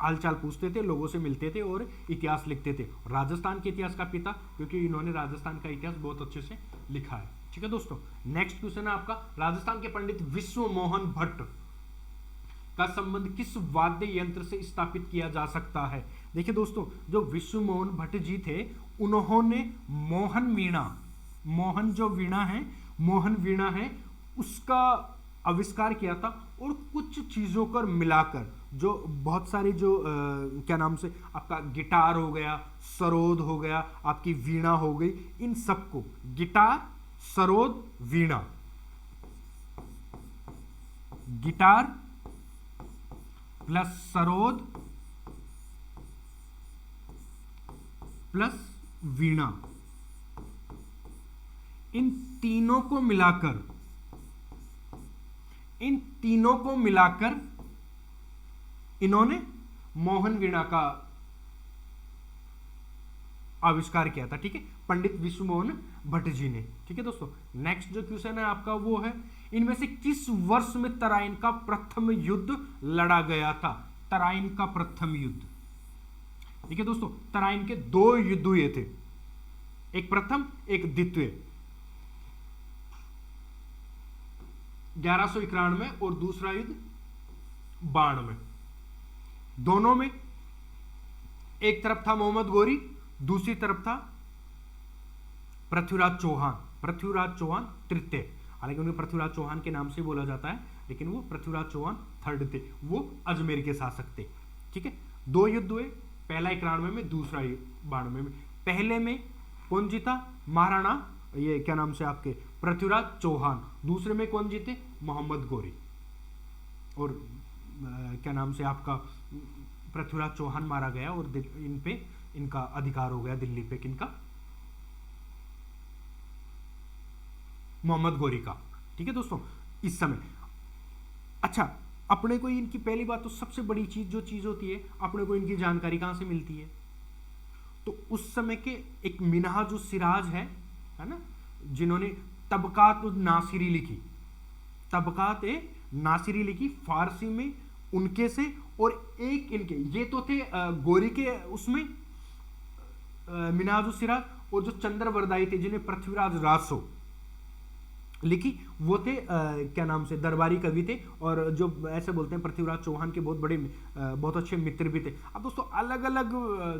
हालचाल पूछते थे, लोगों से मिलते थे और इतिहास लिखते थे। राजस्थान के इतिहास का पिता, क्योंकि इन्होंने राजस्थान का इतिहास बहुत अच्छे से लिखा है। ठीक है दोस्तों, नेक्स्ट क्वेश्चन है आपका, राजस्थान के पंडित विश्व मोहन भट्ट का संबंध किस वाद्य यंत्र से स्थापित किया जा सकता है? देखिए दोस्तों, जो विश्व मोहन भट्ट जी थे, उन्होंने मोहन वीणा, मोहन जो वीणा है, मोहन वीणा है, उसका आविष्कार किया था। और कुछ चीजों को मिलाकर जो बहुत सारी जो क्या नाम से आपका गिटार हो गया, सरोद हो गया, आपकी वीणा हो गई, इन सबको गिटार, सरोद, वीणा, गिटार प्लस सरोद प्लस वीणा, इन तीनों को मिलाकर, इन तीनों को मिलाकर इन्होंने मोहन वीणा का आविष्कार किया था। ठीक है, पंडित विश्व मोहन भट्ट जी ने। ठीक है दोस्तों, नेक्स्ट जो क्वेश्चन है आपका वो है, इनमें से किस वर्ष में तराइन का प्रथम युद्ध लड़ा गया था? तराइन का प्रथम युद्ध। ठीक है दोस्तों, तराइन के 2 युद्ध हुए थे, एक प्रथम एक द्वितीय, 1191 और दूसरा युद्ध 92। दोनों में एक तरफ था मोहम्मद गोरी, दूसरी तरफ था पृथ्वीराज चौहान, पृथ्वीराज चौहान तृतीय। हालांकि उन्हें पृथ्वीराज चौहान के नाम से बोला जाता है, लेकिन वो पृथ्वीराज चौहान थर्ड थे, वो अजमेर के शासक थे। ठीक है, 2 युद्ध हुए, पहला 91 में, दूसरा 92 में। पहले में कौन जीता? महाराणा, ये क्या नाम से आपके पृथ्वीराज चौहान। दूसरे में कौन जीते? मोहम्मद गोरी। और क्या नाम से आपका पृथ्वीराज चौहान मारा गया और इन पे इनका अधिकार हो गया दिल्ली पे, किनका? मोहम्मद गोरी का। ठीक है दोस्तों, इस समय अच्छा, अपने को इनकी पहली बात तो सबसे बड़ी चीज जो चीज होती है, अपने को इनकी जानकारी कहां से मिलती है? तो उस समय के एक मिनहाजुस सिराज है ना, जिन्होंने तबकात नासिरी लिखी, तबकात नासिरी लिखी फारसी में उनके से, और एक इनके ये तो थे गोरी के उसमें मिनहाजुस सिराज, और जो चंद्रवरदाई थे जिन्हें पृथ्वीराज रासो लिखी, वो थे क्या नाम से दरबारी कवि थे, और जो ऐसे बोलते हैं पृथ्वीराज चौहान के बहुत बड़े बहुत अच्छे मित्र भी थे। अब दोस्तों अलग अलग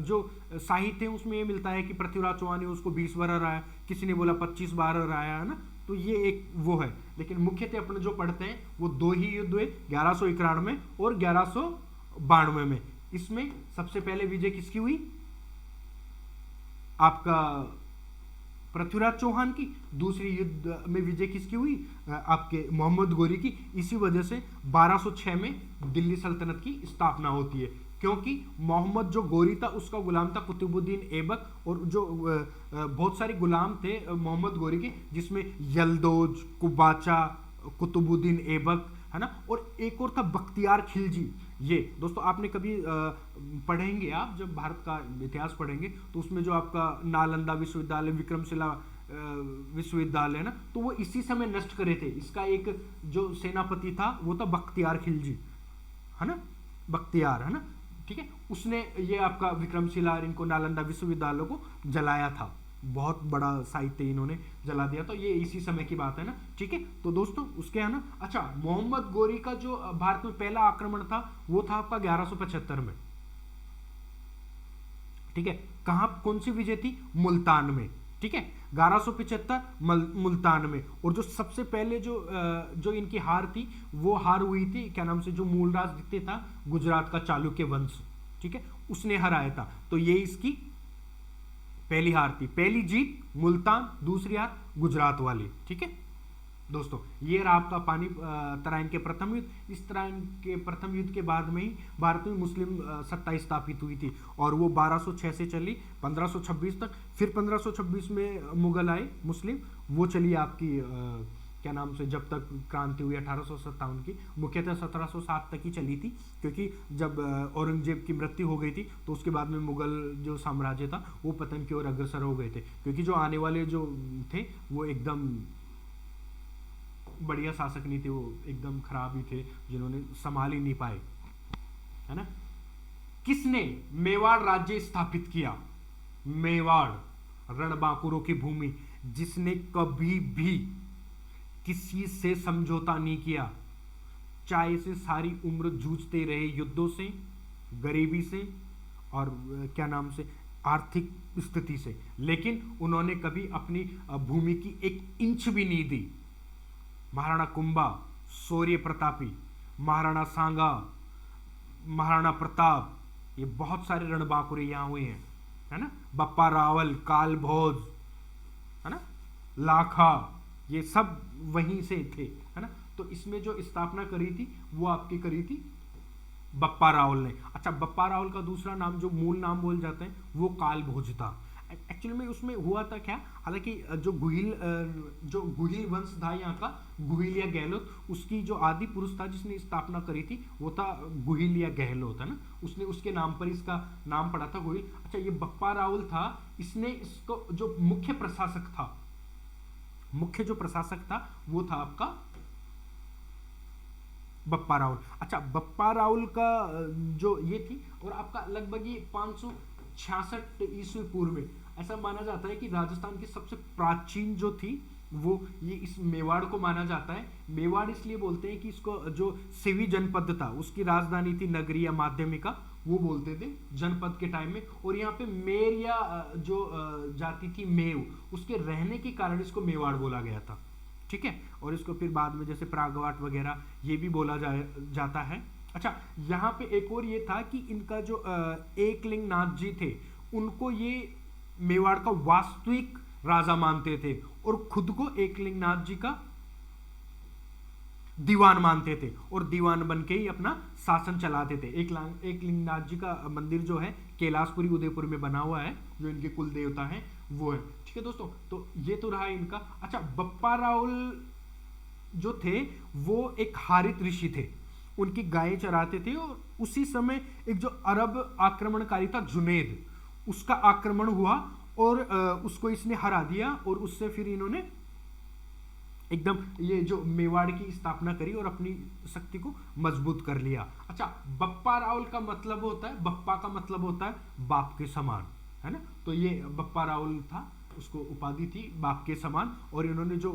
जो साहित्य है उसमें ये मिलता है कि पृथ्वीराज चौहान ने उसको 20 बार हराया, किसी ने बोला 25 बार हराया, है ना। तो ये एक वो है, लेकिन मुख्यतः अपने जो पढ़ते हैं वो 2 ही युद्ध हुए, 1191 और 1192 में। इसमें सबसे पहले विजय किसकी हुई? आपका पृथ्वीराज चौहान की। दूसरी युद्ध में विजय किसकी हुई? आपके मोहम्मद गोरी की। इसी वजह से 1206 में दिल्ली सल्तनत की स्थापना होती है, क्योंकि मोहम्मद जो गोरी था उसका गुलाम था कुतुबुद्दीन ऐबक, और जो बहुत सारे गुलाम थे मोहम्मद गोरी के, जिसमें यलदौज, कुबाचा, कुतुबुद्दीन ऐबक, है ना, और एक और था बख्तियार खिलजी। ये दोस्तों आपने कभी पढ़ेंगे, आप जब भारत का इतिहास पढ़ेंगे तो उसमें जो आपका नालंदा विश्वविद्यालय, विक्रमशिला विश्वविद्यालय है ना, तो वो इसी समय नष्ट करे थे। इसका एक जो सेनापति था वो था बख्तियार खिलजी, है ना, बख्तियार, है ना, ठीक है। उसने ये आपका विक्रमशिला, इनको नालंदा विश्वविद्यालय को जलाया था, बहुत बड़ा साहित्य इन्होंने जला दिया, तो ये इसी समय की बात है ना, ठीक है। तो दोस्तों उसके है ना, अच्छा, मोहम्मद गोरी का जो भारत में पहला आक्रमण था वो था आपका 1175 में, ठीक है। कहां, कौन सी विजय थी? मुल्तान में, ठीक है, 1175 मुल्तान में। और जो सबसे पहले जो इनकी हार थी, वो हार हुई थी क्या नाम से, जो मूलराज द्वितीय था गुजरात का, चालुक्य वंश, ठीक है, उसने हराया था। तो ये इसकी पहली हार थी, पहली जीत मुल्तान, दूसरी हार गुजरात वाली, ठीक है दोस्तों। ये रहा आपका तराइन के प्रथम युद्ध। इस तराइन के प्रथम युद्ध के बाद में ही भारत में मुस्लिम सत्ता स्थापित हुई थी, और वो 1206 से चली 1526 तक। फिर 1526 में मुगल आए मुस्लिम, वो चली आपकी क्या नाम से, जब तक क्रांति हुई 1857 की, मुख्यतः 1707 तक ही चली थी, क्योंकि जब औरंगजेब की मृत्यु हो गई थी तो उसके बाद में मुगल जो साम्राज्य था वो पतन की ओर अग्रसर हो गए थे, क्योंकि जो आने वाले जो थे वो एकदम बढ़िया शासक नहीं थे, वो एकदम खराब ही थे, जिन्होंने संभाल ही नहीं पाए, है ना। किसने मेवाड़ राज्य स्थापित किया? मेवाड़, रणबांकुरों की भूमि, जिसने कभी भी किसी से समझौता नहीं किया, चाहे से सारी उम्र जूझते रहे युद्धों से, गरीबी से और क्या नाम से, आर्थिक स्थिति से, लेकिन उन्होंने कभी अपनी भूमि की एक इंच भी नहीं दी। महाराणा कुंभा, शौर्य प्रतापी, महाराणा सांगा, महाराणा प्रताप, ये बहुत सारे रणबांकुरे यहाँ हुए हैं, है ना। बप्पा रावल, काल भोज, है ना, लाखा, ये सब वहीं से थे, है ना। तो इसमें जो स्थापना करी थी वो आपकी करी थी बप्पा रावल ने। अच्छा, बप्पा रावल का दूसरा नाम जो मूल नाम बोल जाते हैं वो काल भोज था। एक्चुअली में उसमें हुआ था क्या, हालांकि जो गुहिल वंश था यहाँ का, गुहिल या गहलोत, उसकी जो आदि पुरुष था जिसने स्थापना करी थी वो था गुहिल या गहलोत, है ना। उसने उसके नाम पर इसका नाम पड़ा था गुहिल। अच्छा, ये बप्पा रावल था, इसने इसको जो मुख्य प्रशासक था वो था आपका बप्पा रावल। अच्छा, बप्पा रावल का जो ये थी, और आपका लगभग ये 566 ईस्वी पूर्व में ऐसा माना जाता है कि राजस्थान की सबसे प्राचीन जो थी वो ये इस मेवाड़ को माना जाता है। मेवाड़ इसलिए बोलते हैं कि इसको जो सिवी जनपद था उसकी राजधानी थी नगरी या माध्यमिका, वो बोलते थे जनपद के टाइम में। और यहाँ पे मेर या जो जाति थी मेव, उसके रहने के कारण इसको मेवाड़ बोला गया था, ठीक है। और इसको फिर बाद में जैसे प्रागवाट वगैरह ये भी बोला जाता है। अच्छा, यहाँ पे एक और ये था कि इनका जो एकलिंग नाथ जी थे, उनको ये मेवाड़ का वास्तविक राजा मानते थे और खुद को एकलिंग नाथ जी का दीवान मानते थे, और दीवान बन के ही अपना शासन चलाते थे। एकलिंग नाथ जी का मंदिर जो है कैलाशपुरी उदयपुर में बना हुआ है, जो इनके कुल देवता हैं वो है, ठीक है दोस्तों। तो ये तो रहा इनका। अच्छा, बप्पा रावल जो थे वो एक हारित ऋषि थे, उनकी गायें चराते थे, और उसी समय एक जो अरब आक्रमणकारी था जुनेद, उसका आक्रमण हुआ और उसको इसने हरा दिया, और उससे फिर इन्होंने एकदम ये जो मेवाड़ की स्थापना करी और अपनी शक्ति को मजबूत कर लिया। अच्छा, बप्पा रावल का मतलब होता है, बप्पा का मतलब होता है बाप के समान, है ना। तो ये बप्पा रावल था, उसको उपाधि थी बाप के समान, और इन्होंने जो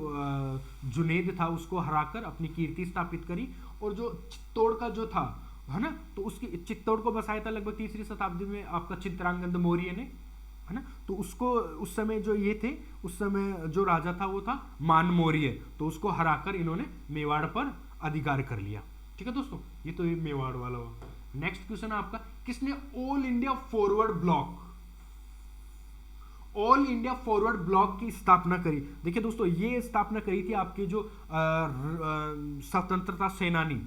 जुनेद था उसको हराकर अपनी कीर्ति स्थापित करी। और जो चित्तौड़ का जो था, है ना, तो उसकी चित्तौड़ को बसाया था लगभग 3री शताब्दी में आपका चित्रांगद मौर्य ने, है ना। तो उसको उस समय जो ये थे, उस समय जो राजा था वो था मान मौर्य, तो उसको हराकर इन्होंने मेवाड़ पर अधिकार कर लिया, ठीक है दोस्तों। ये तो ये मेवाड़ वाला हुआ। नेक्स्ट क्वेश्चन आपका, किसने ऑल इंडिया फॉरवर्ड ब्लॉक की स्थापना करी? देखिए दोस्तों, ये स्थापना करी थी आपके जो स्वतंत्रता सेनानी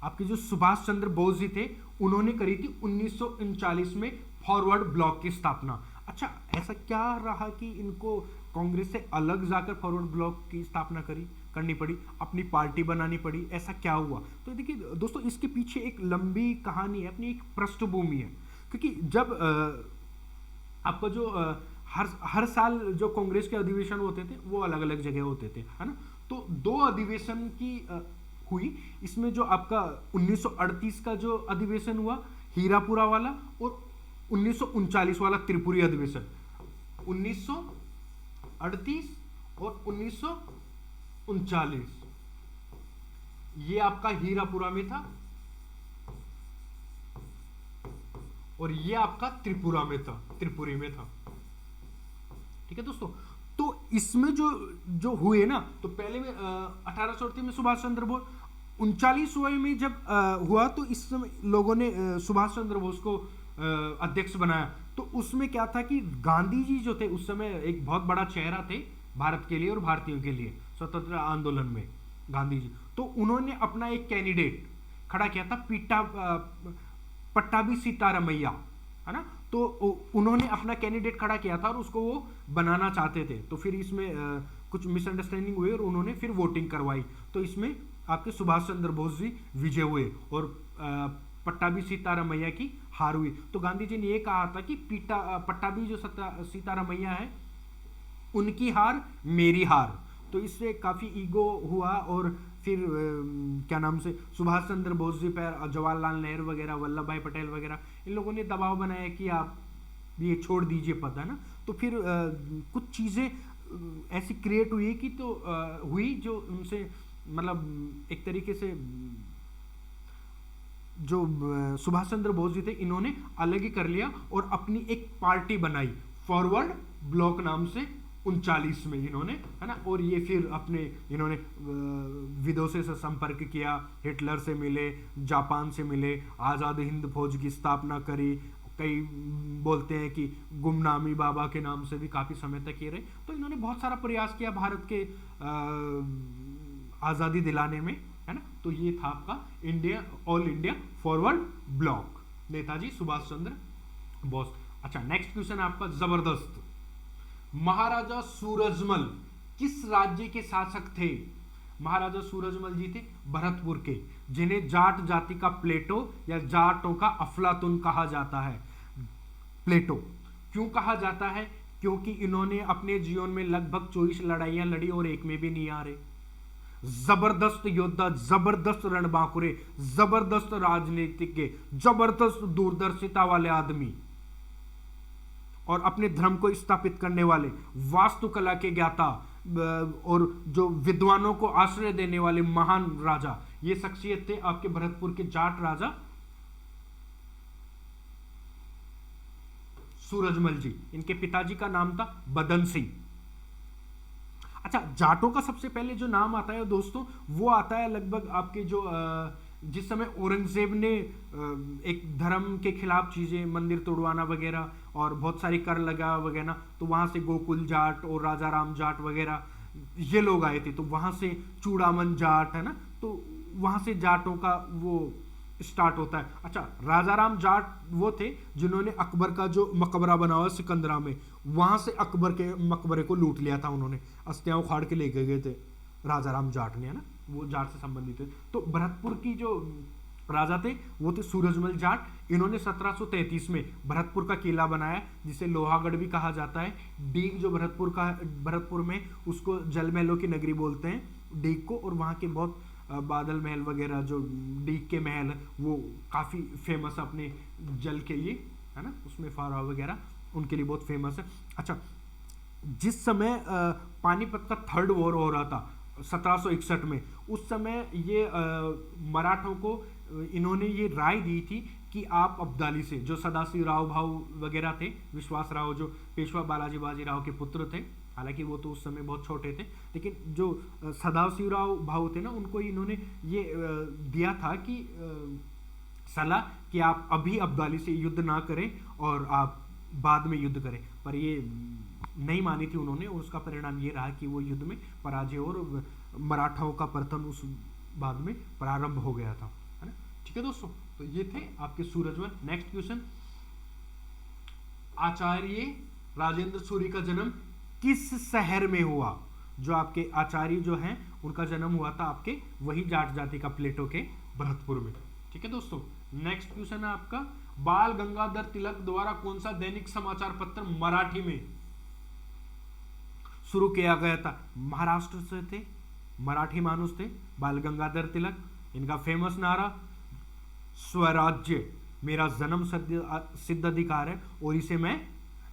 आपके जो सुभाष चंद्र बोस जी थे, उन्होंने करी थी 1939 में फॉरवर्ड ब्लॉक की स्थापना। अच्छा, ऐसा क्या रहा कि इनको कांग्रेस से अलग जाकर फॉरवर्ड ब्लॉक की स्थापना करनी पड़ी, अपनी पार्टी बनानी पड़ी, ऐसा क्या हुआ? तो देखिए दोस्तों, इसके पीछे एक लंबी कहानी है, अपनी एक पृष्ठभूमि है। क्योंकि जब आपका जो हर साल जो कांग्रेस के अधिवेशन होते थे वो अलग अलग जगह होते थे, है ना। तो 2 अधिवेशन की हुई। इसमें जो आपका 1938 का जो अधिवेशन हुआ हीरापुरा वाला, और 1939 वाला त्रिपुरी अधिवेशन, 1938 और 1939, ये आपका हीरापुरा में था और ये आपका त्रिपुरी में था, ठीक है दोस्तों। तो इसमें जो हुए ना, तो पहले में 1838 में सुभाष चंद्र बोस, 39वें में जब हुआ तो इस समय लोगों ने सुभाष चंद्र बोस को अध्यक्ष बनाया। तो उसमें क्या था कि गांधी जी जो थे उस समय एक बहुत बड़ा चेहरा थे भारत के लिए और भारतीयों के लिए स्वतंत्रता आंदोलन में, गांधी जी। तो उन्होंने अपना एक कैंडिडेट खड़ा किया था, पट्टाभी सीतारामैया, है ना। तो उन्होंने अपना कैंडिडेट खड़ा किया था और उसको वो बनाना चाहते थे। तो फिर इसमें कुछ मिसअंडरस्टैंडिंग हुई और उन्होंने फिर वोटिंग करवाई। तो इसमें आपके सुभाष चंद्र बोस जी विजय हुए और पट्टाभी सीतारामैया की हार हुई। तो गांधी जी ने यह कहा था कि पट्टाभी जो सीतारामैया है उनकी हार मेरी हार। तो इससे काफी ईगो हुआ और फिर क्या नाम से सुभाष चंद्र बोस जी पर जवाहरलाल नेहरू वगैरह, वल्लभ भाई पटेल वगैरह, इन लोगों ने दबाव बनाया कि आप ये छोड़ दीजिए पद, है ना। तो फिर कुछ चीजें ऐसी क्रिएट हुई कि तो हुई जो उनसे मतलब एक तरीके से जो सुभाष चंद्र बोस जी थे इन्होंने अलग ही कर लिया और अपनी एक पार्टी बनाई फॉरवर्ड ब्लॉक नाम से 39 में इन्होंने, है ना। और ये फिर अपने इन्होंने विदेशों से संपर्क किया, हिटलर से मिले, जापान से मिले, आज़ाद हिंद फौज की स्थापना करी। कई बोलते हैं कि गुमनामी बाबा के नाम से भी काफ़ी समय तक ये रहे। तो इन्होंने बहुत सारा प्रयास किया भारत के आज़ादी दिलाने में, है ना। तो ये था आपका ऑल इंडिया फॉरवर्ड ब्लॉक, नेताजी सुभाष चंद्र बोस। अच्छा, नेक्स्ट क्वेश्चन आपका जबरदस्त। महाराजा सूरजमल किस राज्य के शासक थे? महाराजा सूरजमल जी थे भरतपुर के, जिन्हें जाट जाति का प्लेटो या जाटों का अफलातुन कहा जाता है। प्लेटो क्यों कहा जाता है? क्योंकि इन्होंने अपने जीवन में लगभग 24 लड़ाइयां लड़ी और एक में भी नहीं हारे। जबरदस्त योद्धा, जबरदस्त रणबांकुरे, जबरदस्त राजनीतिज्ञ, जबरदस्त दूरदर्शिता वाले आदमी और अपने धर्म को स्थापित करने वाले, वास्तुकला के ज्ञाता और जो विद्वानों को आश्रय देने वाले महान राजा, ये शख्सियत थे आपके भरतपुर के जाट राजा सूरजमल जी। इनके पिताजी का नाम था बदन सिंह। अच्छा, जाटों का सबसे पहले जो नाम आता है दोस्तों, वो आता है लगभग आपके जो जिस समय औरंगजेब ने एक धर्म के खिलाफ चीजें, मंदिर तोड़वाना वगैरह और बहुत सारी कर लगा वगैरह, तो वहां से गोकुल जाट और राजा राम जाट वगैरह ये लोग आए थे। तो वहां से चूड़ामन जाट, है ना, तो वहां से जाटों का वो स्टार्ट होता है। अच्छा, राजा राम जाट वो थे जिन्होंने अकबर का जो मकबरा बना हुआ सिकंदरा में, वहां से अकबर के मकबरे को लूट लिया था। उन्होंने अस्थियां उखाड़ के लेके गए थे राजा राम जाट ने, है ना, वो जाट से संबंधित थे। तो भरतपुर की जो राजा थे वो थे सूरजमल जाट। इन्होंने 1733 में भरतपुर का किला बनाया जिसे लोहागढ़ भी कहा जाता है। डीग जो भरतपुर में उसको जल महलों की नगरी बोलते हैं डीग को, और वहाँ के बहुत बादल महल वगैरह जो डीग के महल वो काफ़ी फेमस है अपने जल के लिए, है ना, उसमें फारा वगैरह उनके लिए बहुत फेमस है। अच्छा, जिस समय पानीपत का थर्ड वॉर हो रहा था 1761 में, उस समय ये मराठों को इन्होंने ये राय दी थी कि आप अब्दाली से, जो सदाशिव राव भाऊ वगैरह थे, विश्वास राव जो पेशवा बालाजी बाजीराव के पुत्र थे, हालांकि वो तो उस समय बहुत छोटे थे, लेकिन जो सदाशिव राव भाऊ थे ना, उनको इन्होंने ये दिया था कि सलाह कि आप अभी अब्दाली से युद्ध ना करें और आप बाद में युद्ध करें। पर ये नहीं मानी थी उन्होंने, और उसका परिणाम ये रहा कि वो युद्ध में पराजय और मराठाओं का पतन उस बाद में प्रारंभ हो गया था, है ना। ठीक है दोस्तों, तो ये थे आपके सूरजमल। नेक्स्ट क्वेश्चन, आचार्य राजेंद्र सूरी का जन्म किस शहर में हुआ? जो आपके आचार्य जो हैं उनका जन्म हुआ था आपके वही जाट जाति का प्लेटो के भरतपुर में। ठीक है दोस्तों, नेक्स्ट क्वेश्चन है आपका, बाल गंगाधर तिलक द्वारा कौन सा दैनिक समाचार पत्र मराठी में शुरू किया गया था? महाराष्ट्र से थे, मराठी मानुस थे बाल गंगाधर तिलक। इनका फेमस नारा स्वराज्य मेरा जन्म सिद्ध अधिकार है और इसे मैं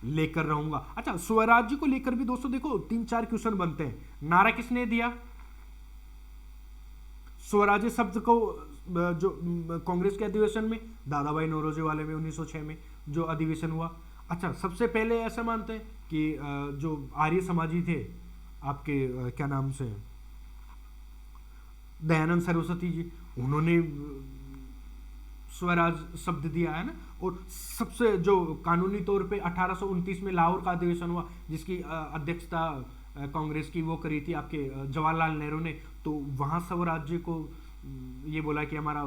लेकर रहूंगा। अच्छा, स्वराज्य को लेकर भी दोस्तों देखो 3-4 क्वेश्चन बनते हैं। नारा किसने दिया? स्वराज्य शब्द को जो कांग्रेस के अधिवेशन में, दादा भाई नौरोजी वाले में 1906 में जो अधिवेशन हुआ। अच्छा, सबसे पहले ऐसा मानते हैं कि जो आर्य समाजी थे आपके क्या नाम से दयानंद सरस्वती जी, उन्होंने स्वराज शब्द दिया, है ना। और सबसे जो कानूनी तौर पे 1829 में लाहौर का अधिवेशन हुआ जिसकी अध्यक्षता कांग्रेस की वो करी थी आपके जवाहरलाल नेहरू ने, तो वहां स्वराज्य को ये बोला कि हमारा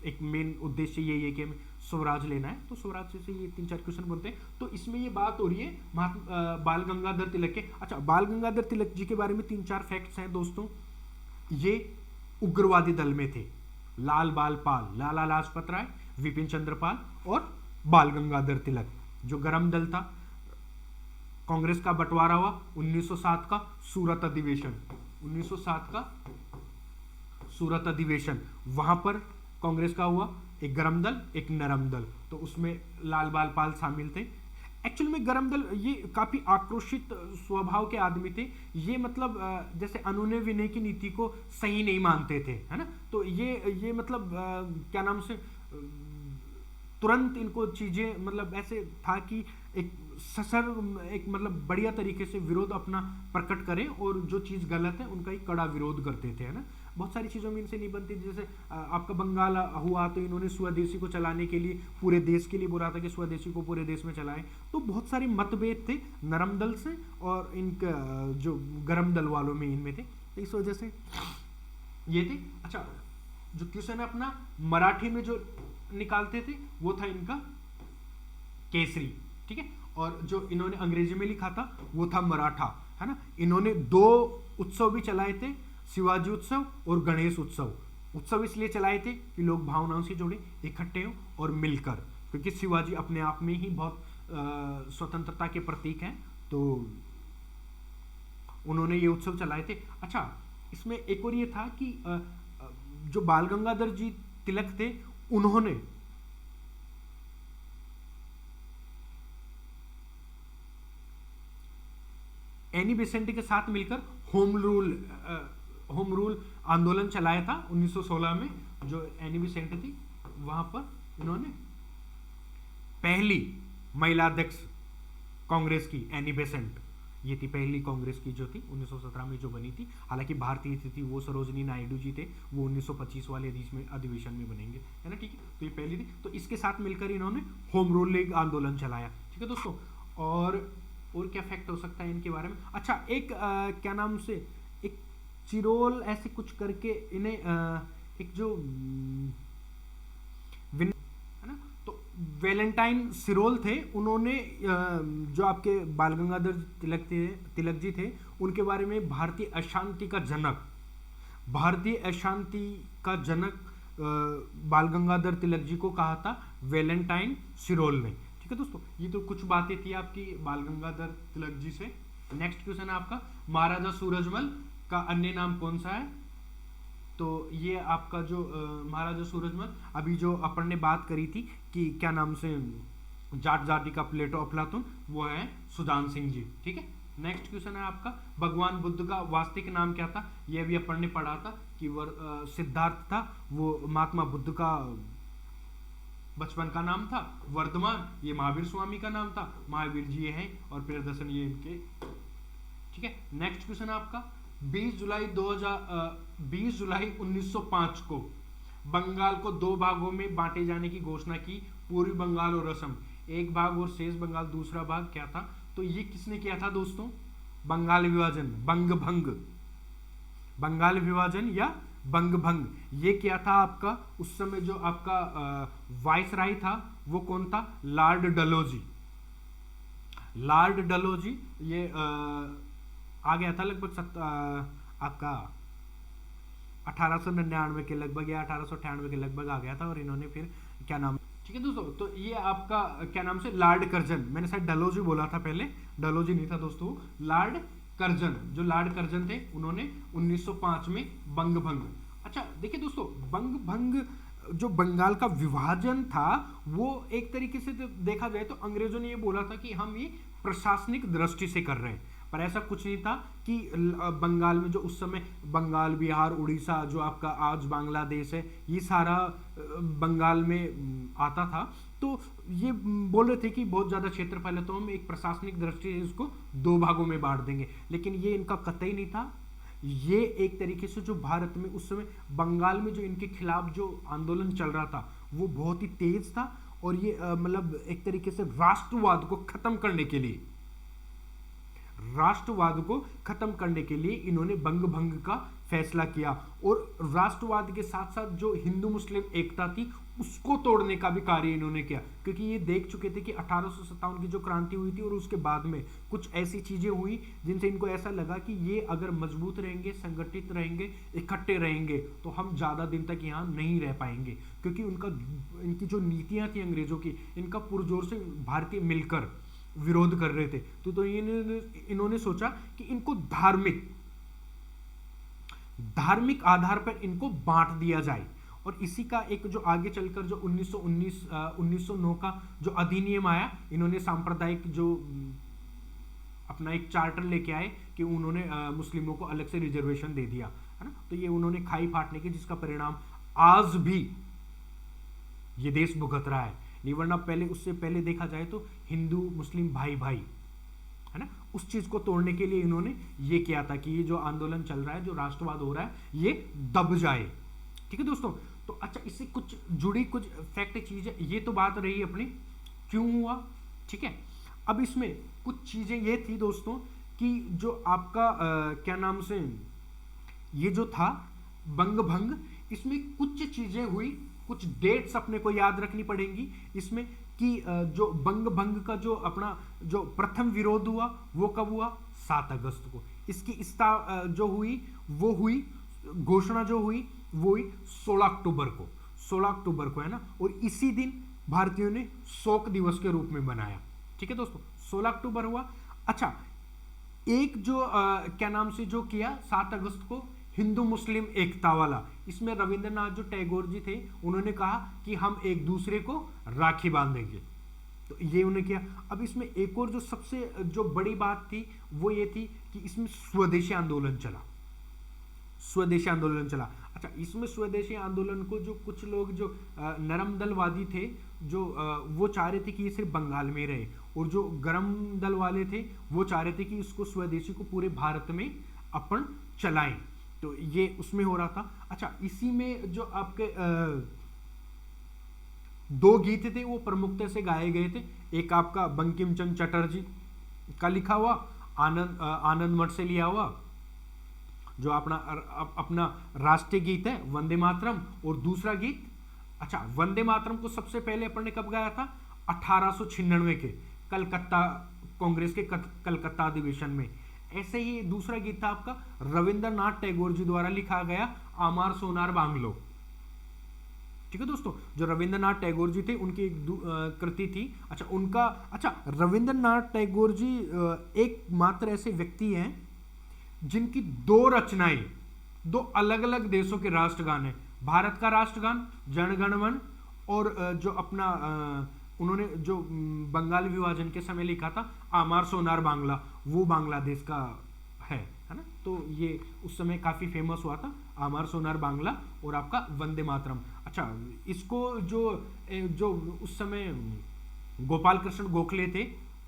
एक मेन उद्देश्य यही है कि हमें स्वराज लेना है। तो स्वराज से ये 3-4 क्वेश्चन बनते हैं। तो इसमें ये बात हो रही है बाल गंगाधर तिलक के। अच्छा, बाल गंगाधर तिलक जी के बारे में 3-4 फैक्ट्स हैं दोस्तों। ये उग्रवादी दल में थे, लाल बाल पाल, लाला लाजपत राय, विपिन चंद्र पाल और बाल गंगाधर तिलक। जो गरम दल था, कांग्रेस का बंटवारा हुआ 1907 का सूरत अधिवेशन, 1907 का सूरत अधिवेशन, वहां पर कांग्रेस का हुआ एक गरम दल एक नरम दल, तो उसमें लाल बाल पाल शामिल थे। एक्चुअल में गरम दल ये काफी आक्रोशित स्वभाव के आदमी थे, ये मतलब जैसे अनुनय विनय की नीति को सही नहीं मानते थे, है ना। तो ये मतलब क्या नाम से तुरंत इनको चीजें मतलब ऐसे था कि एक ससर एक मतलब बढ़िया तरीके से विरोध अपना प्रकट करें और जो चीज गलत है उनका ही कड़ा विरोध करते थे, है ना। बहुत सारी चीज़ों में इनसे नहीं बनती, जैसे आपका बंगाल हुआ तो इन्होंने स्वदेशी को चलाने के लिए पूरे देश के लिए बोला था कि स्वदेशी को पूरे देश में चलाएं। तो बहुत सारे मतभेद थे नरम दल से और इनका जो गरम दल वालों में इनमें थे, तो इस वजह से ये थे। अच्छा, जो क्वेश्चन है अपना मराठी में जो निकालते थे वो था इनका केसरी, ठीक है। और जो इन्होंने अंग्रेजी में लिखा था वो था मराठा, है ना। इन्होंने 2 उत्सव भी चलाए थे, शिवाजी उत्सव और गणेश उत्सव। उत्सव इसलिए चलाए थे कि लोग भावनाओं से जुड़े, इकट्ठे हो और मिलकर, क्योंकि शिवाजी अपने आप में ही बहुत स्वतंत्रता के प्रतीक हैं, तो उन्होंने ये उत्सव चलाए थे। अच्छा, इसमें एक और ये था कि जो बाल गंगाधर जी तिलक थे उन्होंने एनी बेसेंट के साथ मिलकर होम रूल आंदोलन चलाया था 1916 में। जो एनी बेसेंट थी वहां पर इन्होंने पहली महिला अध्यक्ष कांग्रेस की एनी बेसेंट, ये थी पहली कांग्रेस की जो थी 1917 में जो बनी थी। हालांकि भारतीय थी वो सरोजनी नायडू जी थे, वो 1925 वाले अधिवेशन में बनेंगे, है ना, ठीक है। तो ये पहली थी, तो इसके साथ मिलकर इन्होंने होम रूल लीग आंदोलन चलाया, ठीक है दोस्तों। और क्या फैक्ट हो सकता है इनके बारे में। अच्छा, एक क्या नाम से एक चिरोल ऐसे कुछ करके इन्हें एक जो है ना, तो वैलेंटाइन सिरोल थे, उन्होंने जो आपके बाल गंगाधर तिलक जी थे उनके बारे में भारतीय अशांति का जनक बाल गंगाधर तिलक जी को कहा था वैलेंटाइन सिरोल ने, ठीक है दोस्तों। ये तो कुछ बातें थी आपकी बाल गंगाधर तिलक जी से। नेक्स्ट क्वेश्चन है आपका महाराजा सूरजमल का अन्य नाम कौन सा है। तो ये आपका जो महाराजा सूरजमल, अभी जो अपन ने बात करी थी कि क्या नाम से जाट जाति का प्लेटो अफलातून, वो है सुजान सिंह जी, ठीक है। नेक्स्ट क्वेश्चन है आपका भगवान बुद्ध का वास्तविक नाम क्या था। यह भी अपन ने पढ़ा था कि सिद्धार्थ था, वो महात्मा बुद्ध का बचपन का नाम था। वर्धमान ये महावीर स्वामी का नाम था, महावीर जी ये हैं, और प्रियदर्शन ये इनके, ठीक है। नेक्स्ट क्वेश्चन आपका 20 जुलाई 1905 को बंगाल को 2 भागों में बांटे जाने की घोषणा की, पूर्वी बंगाल और असम एक भाग और शेष बंगाल दूसरा भाग क्या था। तो ये किसने किया था दोस्तों, बंगाल विभाजन, बंगाल विभाजन या बंग भंग, ये किया था आपका उस समय जो आपका वाइसराय था वो कौन था, लॉर्ड डलोजी। ये आ गया था लगभग आपका 1899 के लगभग या 1898 के लगभग आ गया था, और इन्होंने फिर क्या नाम, ठीक है दोस्तों। तो ये आपका क्या नाम से लॉर्ड कर्जन, मैंने शायद डलोजी बोला था पहले, डलोजी नहीं था दोस्तों, लॉर्ड कर्जन, जो लॉर्ड कर्जन थे उन्होंने 1905 में बंग भंग। अच्छा देखिए दोस्तों, बंग भंग जो बंगाल का विभाजन था वो एक तरीके से देखा जाए तो अंग्रेजों ने ये बोला था कि हम ये प्रशासनिक दृष्टि से कर रहे हैं, पर ऐसा कुछ नहीं था कि बंगाल में जो उस समय बंगाल, बिहार, उड़ीसा, जो आपका आज बांग्लादेश है, ये सारा बंगाल में आता था। तो ये बोल रहे थे कि बहुत ज़्यादा क्षेत्रफल है तो हम एक प्रशासनिक दृष्टि से इसको 2 भागों में बांट देंगे, लेकिन ये इनका कतई नहीं था। ये एक तरीके से जो भारत में उस समय बंगाल में जो इनके खिलाफ जो आंदोलन चल रहा था वो बहुत ही तेज था, और ये मतलब एक तरीके से राष्ट्रवाद को खत्म करने के लिए इन्होंने बंग भंग का फैसला किया, और राष्ट्रवाद के साथ साथ जो हिंदू मुस्लिम एकता थी उसको तोड़ने का भी कार्य इन्होंने किया, क्योंकि ये देख चुके थे कि 1857 की जो क्रांति हुई थी और उसके बाद में कुछ ऐसी चीजें हुई जिनसे इनको ऐसा लगा कि ये अगर मजबूत रहेंगे, संगठित रहेंगे, इकट्ठे रहेंगे तो हम ज्यादा दिन तक यहाँ नहीं रह पाएंगे, क्योंकि इनकी जो नीतियां थी अंग्रेजों की, इनका पुरजोर से भारतीय मिलकर विरोध कर रहे थे। तो इन्होंने सोचा कि इनको धार्मिक आधार पर इनको बांट दिया जाए, और इसी का एक जो आगे चलकर जो 1909 का जो अधिनियम आया, इन्होंने सांप्रदायिक जो अपना एक चार्टर लेके आए कि उन्होंने मुस्लिमों को अलग से रिजर्वेशन दे दिया, है ना। तो ये उन्होंने खाई फाटने की, जिसका परिणाम आज भी ये देश भुगत रहा है। नहीं वरना पहले, उससे पहले देखा जाए तो हिंदू मुस्लिम भाई भाई, है ना, उस चीज को तोड़ने के लिए इन्होंने ये किया था कि ये जो आंदोलन चल रहा है, जो राष्ट्रवाद हो रहा है, ये दब जाए। ठीक है दोस्तों। तो अच्छा, इससे कुछ जुड़ी कुछ फैक्ट चीज है, ये तो बात रही अपनी क्यों हुआ। ठीक है, अब इसमें कुछ चीजें ये थी दोस्तों कि जो आपका क्या नाम से ये जो था बंग भंग, इसमें कुछ चीजें हुई, कुछ डेट्स अपने को याद रखनी पड़ेंगी इसमें कि जो बंग भंग का जो अपना जो प्रथम विरोध हुआ वो कब हुआ, 7 अगस्त को। इसकी जो हुई वो हुई, घोषणा जो हुई वो हुई 16 अक्टूबर को, 16 अक्टूबर को, है ना। और इसी दिन भारतीयों ने शोक दिवस के रूप में मनाया। ठीक है दोस्तों, 16 अक्टूबर हुआ। अच्छा, एक जो क्या नाम से जो किया 7 अगस्त को, हिंदू मुस्लिम एकता वाला, इसमें रविंद्रनाथ जो टैगोर जी थे, उन्होंने कहा कि हम एक दूसरे को राखी बांधेंगे, तो ये उन्होंने किया। अब इसमें एक और जो सबसे जो बड़ी बात थी वो ये थी कि इसमें स्वदेशी आंदोलन चला, स्वदेशी आंदोलन चला। अच्छा, इसमें स्वदेशी आंदोलन को जो कुछ लोग जो नरम दलवादी थे, जो वो चाह रहे थे कि ये सिर्फ बंगाल में रहे, और जो गरम दल वाले थे वो चाह रहे थे कि इसको स्वदेशी को पूरे भारत में अपन चलाएं, तो ये उसमें हो रहा था। अच्छा, इसी में जो आपके 2 गीत थे वो प्रमुखता से गाए गए थे। एक आपका बंकिम चंद्र चटर्जी का लिखा हुआ आनंद मठ से लिया हुआ जो अपना राष्ट्रीय गीत है वंदे मातरम, और दूसरा गीत, अच्छा, वंदे मातरम को सबसे पहले अपन ने कब गाया था, 1896 के कलकत्ता कांग्रेस के कलकत्ता अधिवेशन में। ऐसे ही दूसरा गीत था आपका रविंद्रनाथ टैगोर जी द्वारा लिखा गया आमार सोनार बांग्लो। ठीक है दोस्तों, जो रविंद्रनाथ टैगोर जी थे उनकी एक कृति थी। अच्छा, उनका, अच्छा, रविंद्रनाथ टैगोर जी एकमात्र ऐसे व्यक्ति हैं जिनकी 2 रचनाएं 2 अलग अलग देशों के राष्ट्रगान है। भारत का राष्ट्रगान जन गण मन, और जो अपना उन्होंने जो बंगाल विभाजन के समय लिखा था आमार सोनार बांग्ला, वो बांग्लादेश का है ना। तो ये उस समय काफी फेमस हुआ था, आमार सोनार बांग्ला और आपका वंदे मातरम। अच्छा, इसको जो उस समय गोपाल कृष्ण गोखले थे,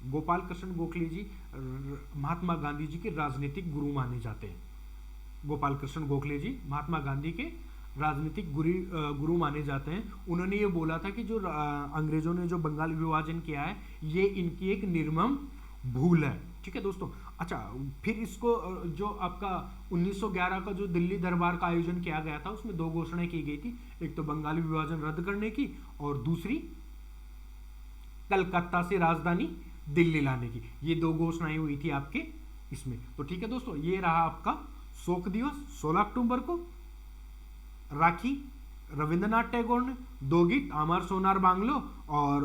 गोपाल कृष्ण गोखले जी महात्मा गांधी जी के राजनीतिक गुरु माने जाते हैं। गोपाल कृष्ण गोखले जी महात्मा गांधी के राजनीतिक गुरु माने जाते हैं। उन्होंने ये बोला था कि जो अंग्रेजों ने जो बंगाल विभाजन किया है ये इनकी एक निर्मम भूल है। ठीक है दोस्तों। अच्छा, फिर इसको जो आपका 1911 का जो दिल्ली दरबार का आयोजन किया गया था उसमें 2 घोषणाएं की गई थी, एक तो बंगाली विभाजन रद्द करने की और दूसरी कलकत्ता से राजधानी दिल्ली लाने की। ये 2 घोषणाएं हुई थी आपके इसमें। तो ठीक है दोस्तों, ये रहा आपका शोक दिवस 16 अक्टूबर को। राखी रविंद्रनाथ टैगोर ने, 2 गीत आमार सोनार बांग्लो और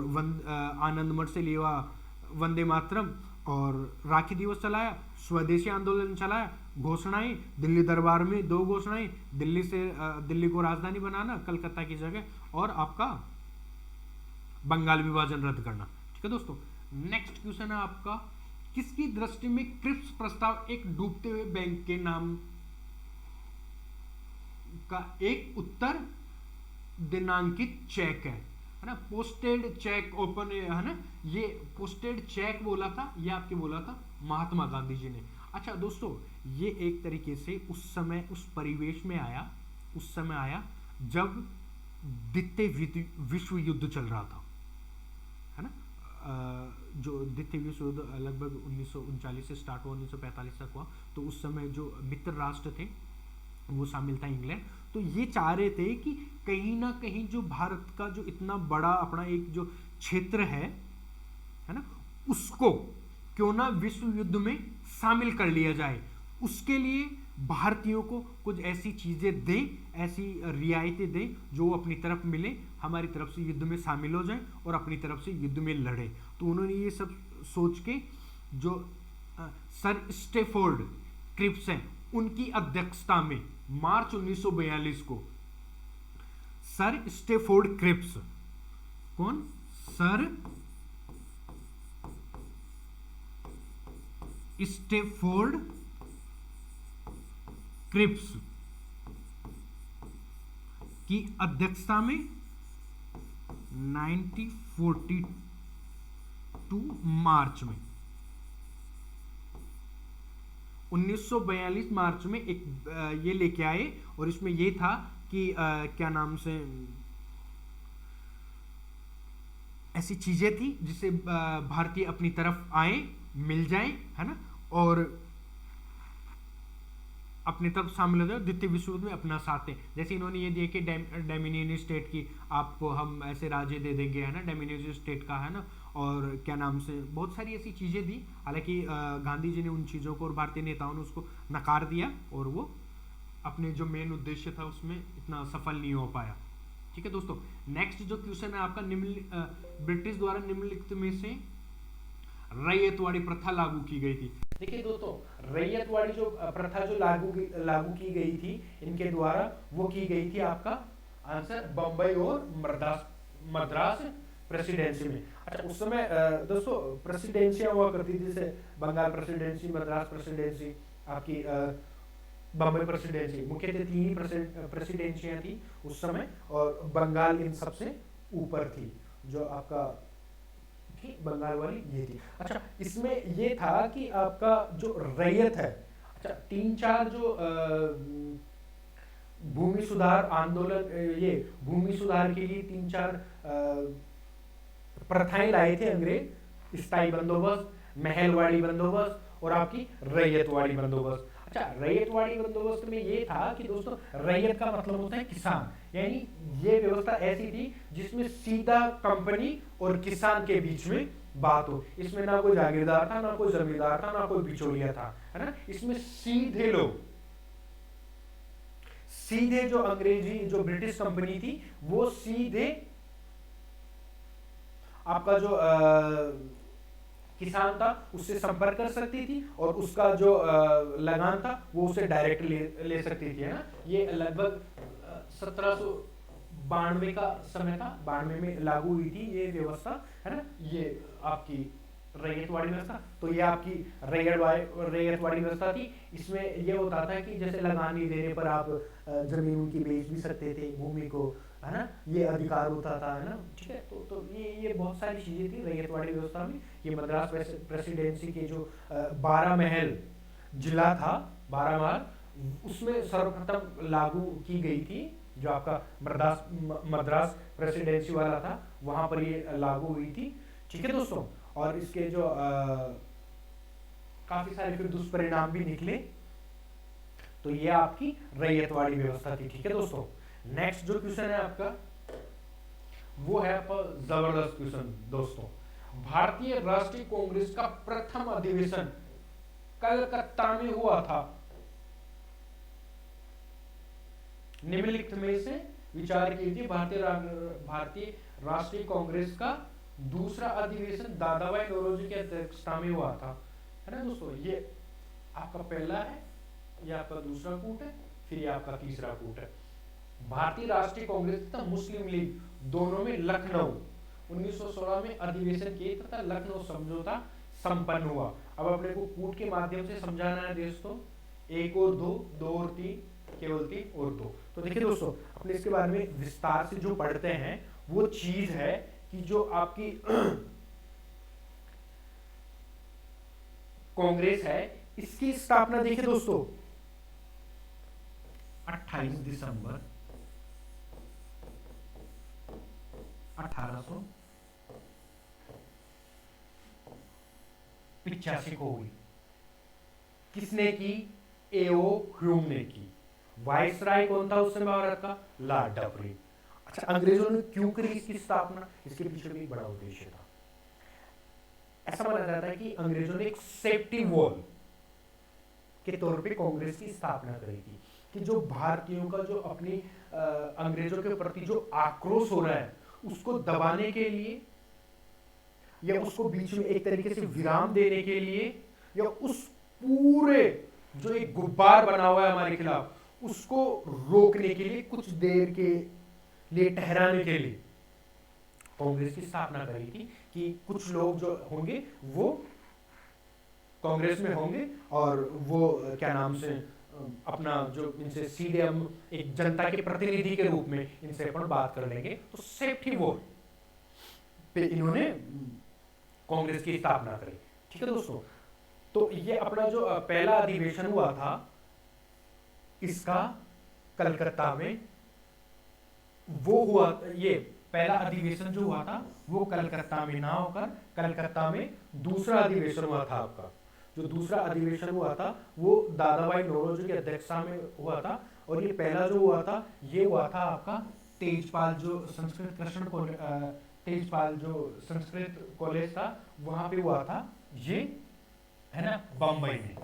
आनंद मठ से लिया वंदे मातरम, और राखी दिवस चलाया, स्वदेशी आंदोलन चलाया, घोषणाएं दिल्ली दरबार में 2 घोषणाएं, दिल्ली को राजधानी बनाना कलकत्ता की जगह, और आपका बंगाल विभाजन रद्द करना। ठीक है दोस्तों। नेक्स्ट क्वेश्चन है आपका, किसकी दृष्टि में क्रिप्स प्रस्ताव एक डूबते हुए बैंक के नाम का एक उत्तर दिनांकित चेक है ना। पोस्टेड चेक ओपन है ना, ये पोस्टेड चेक बोला था, ये आपके बोला था महात्मा गांधी जी ने। अच्छा दोस्तों, ये एक तरीके से उस समय उस परिवेश में आया, उस समय आया जब द्वितीय विश्व युद्ध चल रहा था, है ना। जो द्वितीय विश्व युद्ध लगभग 1939 से स्टार्ट हुआ, 1945 तक हुआ। तो उस समय जो मित्र राष्ट्र थे वो शामिल था इंग्लैंड। तो ये चाह रहे थे कि कहीं ना कहीं जो भारत का जो इतना बड़ा अपना एक जो क्षेत्र है ना, उसको क्यों ना विश्व युद्ध में शामिल कर लिया जाए। उसके लिए भारतीयों को कुछ ऐसी चीजें दें, ऐसी रियायतें दें जो अपनी तरफ मिले, हमारी तरफ से युद्ध में शामिल हो जाएं और अपनी तरफ से युद्ध में लड़े। तो उन्होंने ये सब सोच के जो सर स्टेफोर्ड क्रिप्स हैं उनकी अध्यक्षता में मार्च 1942 को सर स्टेफोर्ड क्रिप्स, कौन, सर स्टेफोर्ड क्रिप्स की अध्यक्षता में 1942 मार्च में 1942 मार्च में एक ये लेके आए, और इसमें ये था कि क्या नाम से ऐसी चीजें थी जिससे भारतीय अपनी तरफ आए, मिल जाए, है ना, और अपनी तरफ शामिल हो जाए, द्वितीय विश्व युद्ध में अपना साथ है। जैसे इन्होंने ये दिया कि डोमिनियन स्टेट की आपको हम ऐसे राज्य दे देंगे, है ना, डोमिनियन स्टेट का, है ना, और क्या नाम से बहुत सारी ऐसी चीजें दी। हालांकि गांधी जी ने उन चीजों को और भारतीय नेताओं ने उसको नकार दिया, और वो अपने जो मेन उद्देश्य था उसमें इतना सफल नहीं हो पाया। ठीक है दोस्तों, नेक्स्ट जो क्वेश्चन है आपका, ब्रिटिश द्वारा निम्नलिखित में से रैयतवाड़ी प्रथा लागू की गई थी। देखिए दोस्तों, रैयतवाड़ी जो प्रथा जो लागू की गई थी इनके द्वारा, वो की गई थी आपका आंसर बंबई और मद्रास प्रेसिडेंसी में। अच्छा, उस समय दोस्तों प्रेसिडेंसियां हुआ करती थी, जैसे बंगाल प्रेसिडेंसी, मद्रास प्रेसिडेंसी, आपकी बंबई प्रेसिडेंसी, मुख्यतः 3 ही प्रेसिडेंसियां थी उस समय, और बंगाल इन सबसे ऊपर थी, जो आपका बंगाल वाली ये थी। अच्छा, इसमें ये था कि आपका जो रैयत है, अच्छा 3-4 जो भूमि सुधार आंदोलन, ये भूमि सुधार के लिए 3-4 प्रथाएं लाए थे अंग्रेज, स्थायी बंदोबस्त, महलवाड़ी बंदोबस्त और आपकी रैयतवाड़ी बंदोबस्त। अच्छा, रैयतवाड़ी बंदोबस्त में ये था कि दोस्तों रैयत का मतलब होता है किसान, यानी ये व्यवस्था ऐसी थी जिसमें सीधा कंपनी और किसान के बीच में बात हो। इसमें ना कोई जागीरदार था, ना कोई जमींदार था, ना कोई बिचौलिया था, है ना। इसमें सीधे लोग, सीधे जो अंग्रेजी जो ब्रिटिश कंपनी थी वो सीधे आपका जो किसान था उससे संपर्क कर सकती थी, और उसका जो लगान था वो उसे डायरेक्ट ले सकती थी, है ना। ये लगभग 1792 का समय था, 92 में लागू हुई थी ये व्यवस्था, है ना, ये आपकी रैयतवाड़ी व्यवस्था। तो ये आपकी रैयतवाड़ी व्यवस्था थी। इसमें ये होता था कि जैसे लगान नहीं देने पर आप जमीन उनकी बेच भी सकते थे, भूमि को, है ना, ये अधिकार होता था, है ना। ठीक है, तो ये बहुत सारी चीजें थी रैयतवाड़ी व्यवस्था में। ये मद्रास प्रेसिडेंसी के जो 12 महल जिला था, 12 महल, उसमें सर्वप्रथम लागू की गई थी, जो आपका मद्रास प्रेसिडेंसी वाला था, वहां पर ये लागू हुई थी। ठीक है दोस्तों, और इसके जो काफी सारे फिर दुष्परिणाम भी निकले। तो ये आपकी रैयतवाड़ी व्यवस्था थी। ठीक है दोस्तों, नेक्स्ट जो क्वेश्चन है आपका वो है आपका जबरदस्त क्वेश्चन दोस्तों। भारतीय राष्ट्रीय कांग्रेस का प्रथम अधिवेशन कलकत्ता में हुआ था। निम्नलिखित में से विचार कीजिए। भारतीय राष्ट्रीय कांग्रेस का दूसरा अधिवेशन दादाभाई नौरोजी की अध्यक्षता में हुआ था, है ना दोस्तों। ये आपका पहला है, ये आपका दूसरा कूट है, फिर ये आपका तीसरा कूट है। भारतीय राष्ट्रीय कांग्रेस तथा मुस्लिम लीग दोनों में लखनऊ 1916 में अधिवेशन किए तथा लखनऊ समझौता संपन्न हुआ। अब अपने को कूट के माध्यम से समझाना है दोस्तों, 1 और 2, 2 और 3, केवल 3 और 2। तो देखिए दोस्तों, अपने इसके बारे में विस्तार से जो पढ़ते हैं वो चीज है कि जो आपकी कांग्रेस है, इसकी स्थापना देखिए दोस्तों 28 दिसंबर 1885 को हुई। किसने की? एओ ह्यूम ने की। वाइसराय कौन था उस समय भारत का? Lord Dufferin. अच्छा, अंग्रेजों ने क्यों करी इसकी स्थापना? इसके पीछे भी एक बड़ा उद्देश्य था। ऐसा माना जाता है कि अंग्रेजों ने एक सेफ्टी वॉल के तौर पे कांग्रेस की स्थापना करी थी, कि जो भारतीयों का जो अपनी अंग्रेजों के प्रति जो आक्रोश हो रहा है उसको दबाने के लिए, या उसको बीच में एक तरीके से विराम देने के लिए, या उस पूरे जो एक गुब्बार बना हुआ है हमारे खिलाफ उसको रोकने के लिए, कुछ देर के लिए ठहराने के लिए कांग्रेस की स्थापना करी थी, कि कुछ लोग जो होंगे वो कांग्रेस में होंगे और वो क्या नाम से अपना जो इनसे सीधे हम एक जनता के प्रतिनिधि के रूप में इनसे अपन बात कर लेंगे। तो सेफ्टी वॉल पे इन्होंने कांग्रेस की स्थापना करी। ठीक है दोस्तों, तो ये अपना जो पहला अधिवेशन हुआ था इसका कलकत्ता में वो हुआ, ये पहला अधिवेशन जो हुआ था वो कलकत्ता में ना होकर कलकत्ता में दूसरा अधिवेशन हुआ था आपका। जो दूसरा अधिवेशन हुआ था वो दादाभाई नौरोजी की अध्यक्षता में हुआ था, और ये पहला जो हुआ था ये हुआ था आपका तेजपाल जो संस्कृत कृष्ण कॉलेज, तेजपाल जो संस्कृत कॉलेज था वहां पे हुआ था, ये है ना बम्बई में।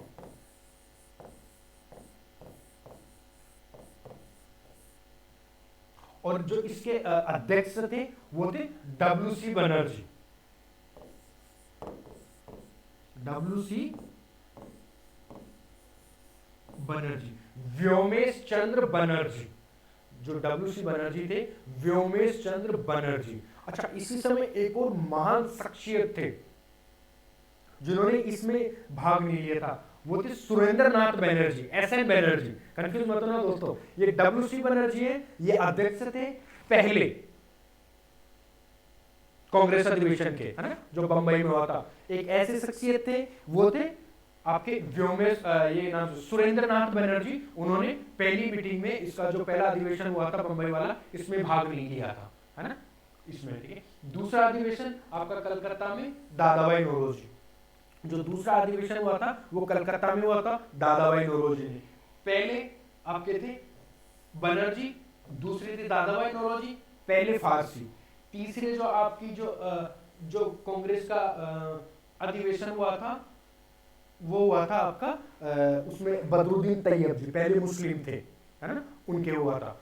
और जो इसके अध्यक्ष थे वो थे डब्ल्यू.सी. बनर्जी। डब्ल्यू.सी. बनर्जी, व्योमेश चंद्र बनर्जी। जो डब्ल्यू.सी. बनर्जी थे, व्योमेश चंद्र बनर्जी। अच्छा, इसी समय एक और महान शख्सियत थे जिन्होंने इसमें भाग नहीं लिया था, वो थे सुरेंद्रनाथ बनर्जी, एस.एन. बनर्जी। कंफ्यूज मत होना दोस्तों, ये डब्ल्यू.सी. बनर्जी है, ये अध्यक्ष थे पहले कांग्रेस अधिवेशन के, है ना, जो बंबई में हुआ था। एक ऐसे शख्सियत थे, वो थे आपके व्योमेश, ये नाम सुरेंद्रनाथ बनर्जी। उन्होंने पहली मीटिंग में इसका जो पहला अधिवेशन हुआ था बंबई वाला, इसमें भाग नहीं लिया था, है ना, इसमें। ठीक है, दूसरा अधिवेशन आपका कलकत्ता में दादाभाई नौरोजी। जो दूसरा अधिवेशन हुआ था वो कलकत्ता में हुआ था दादाभाई नौरोजी ने। पहले आपके थे बनर्जी, दूसरे थे दादाभाई नौरोजी, पहले फारसी। तीसरे जो आपकी जो कांग्रेस का अधिवेशन हुआ था वो हुआ था आपका उसमें बदरुद्दीन तैयब जी, पहले मुस्लिम थे, है ना, उनके हुआ था,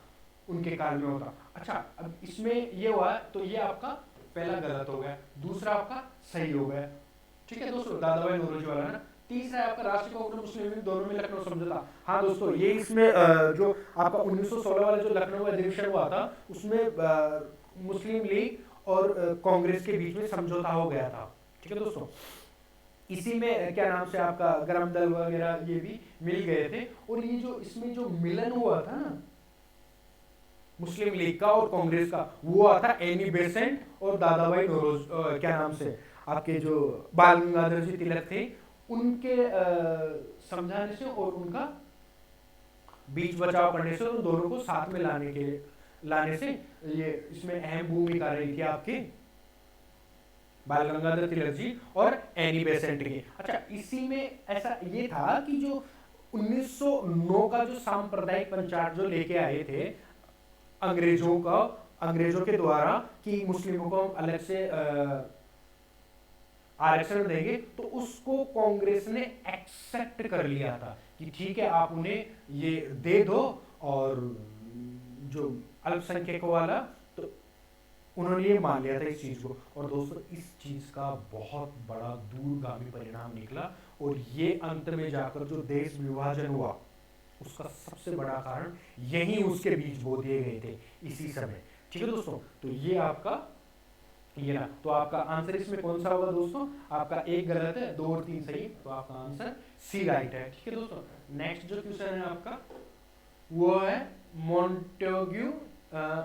उनके काल में होता। अच्छा, अब इसमें ये हुआ तो ये आपका पहला गलत हो गया, दूसरा आपका सही हो गया। ठीक है दोस्तों, दादाभाई नौरोजी वाला, है ना। तीसरा है आपका राष्ट्रीय कांग्रेस मुस्लिम लीग, दोनों में लखनऊ समझौता। हाँ दोस्तों, ये इसमें जो आपका 1916 वाला जो लखनऊ अधिवेशन हुआ था उसमें मुस्लिम लीग और कांग्रेस के बीच में समझौता हो गया था। ठीक है दोस्तों, इसी में क्या नाम से आपका गरम दल वगैरह ये भी मिल गए थे। और ये जो इसमें जो मिलन हुआ था ना मुस्लिम लीग का और कांग्रेस का, वो हुआ था एनी बेसेंट और दादाभाई नौरोज, क्या नाम से आपके जो बाल गंगाधर जी तिलक थे उनके समझाने से और उनका बीच बचाव करने से, उन दोनों को साथ में लाने से ये इसमें अहम भूमिका रही थी आपके बाल गंगाधर तिलक जी और एनी बेसेंट की। अच्छा, इसी में ऐसा ये था कि जो 1909 का जो सांप्रदायिक पंचायत जो लेके आए थे अंग्रेजों के द्वारा कि मुस्लिमों को अलग से आरक्षण देंगे, तो उसको कांग्रेस ने एक्सेप्ट कर लिया था कि ठीक है आप उन्हें ये दे दो, और जो अल्पसंख्यकों वाला, तो उन्होंने ये मान लिया था इस चीज को। और दोस्तों, इस चीज का बहुत बड़ा दूरगामी परिणाम निकला, और ये अंत में जाकर जो देश विभाजन हुआ उसका सबसे बड़ा कारण यही उसके बीच बो दिए गए थे इसी समय। ठीक है दोस्तों, तो ये आपका ये ना, तो आपका आंसर इसमें कौन सा होगा दोस्तों? आपका एक गलत है, 2 और 3 सही, तो आपका आंसर सी राइट है। ठीक है दोस्तों, नेक्स्ट जो क्वेश्चन है आपका वो है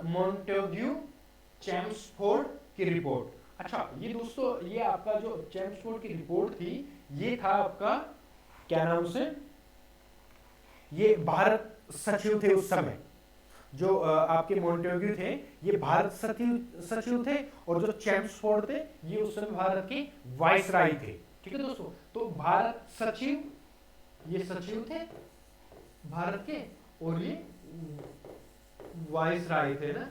मॉन्टेग्यू चेम्सफोर्ड की रिपोर्ट। अच्छा, ये दोस्तों ये आपका जो चेम्सफोर्ड की रिपोर्ट थी ये था आपका क्या नाम से, ये भारत सचिव थे उस समय। जो आपके मॉन्टेग्यू थे ये भारत सचिव थे, और जो चेम्सफोर्ड थे ये उस समय भारत के वाइसराय थे। ठीक है दोस्तों, तो भारत सचिव, ये सचिव थे भारत के, और ये वाइसराय थे ना,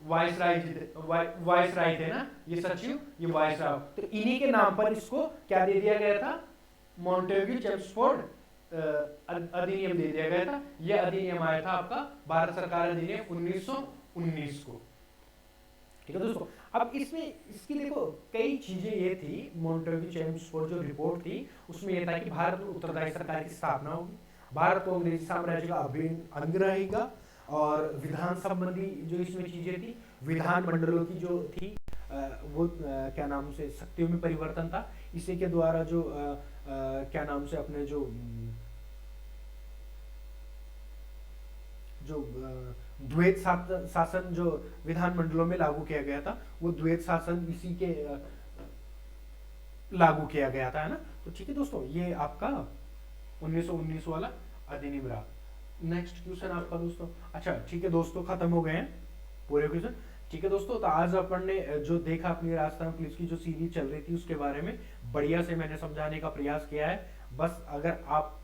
वाइसराय थे ना, ये सचिव, ये वाइसराय। तो इन्हीं के नाम पर इसको क्या दे दिया गया था, मॉन्टेग्यू चेम्सफोर्ड अधिनियम दे दिया गया था। यह अधिनियम आया था आपका भारत सरकार अधिनियम 1919 को। ठीक है दोस्तों, अब इसमें इसकी देखो कई चीजें ये थी, मॉन्टेग्यू चेम्सफोर्ड जो रिपोर्ट थी उसमें यह था कि भारत में उत्तरदायी सरकार की स्थापना होगी, भारत को अंग्रेजी साम्राज्य का अभिन्न अंग रहेगा, और विधान संबंधी जो इसमें चीजें थी, विधान मंडलों की जो थी वो क्या नाम से शक्तियों में परिवर्तन था, इसी के द्वारा जो क्या नाम से अपने जो जो द्वैत शासन जो विधान मंडलों में लागू किया गया था, वो द्वैत शासन इसी के लागू किया गया था, है ना। तो ठीक है दोस्तों, ये आपका 1919 वाला अधिनियम रहा। नेक्स्ट क्वेश्चन आपका दोस्तों, अच्छा ठीक है दोस्तों, खत्म हो गए हैं पूरे क्वेश्चन। ठीक है दोस्तों, तो आज अपन ने जो देखा अपनी राजस्थान पुलिस की जो सीरीज चल रही थी उसके बारे में बढ़िया से मैंने समझाने का प्रयास किया है। बस अगर आप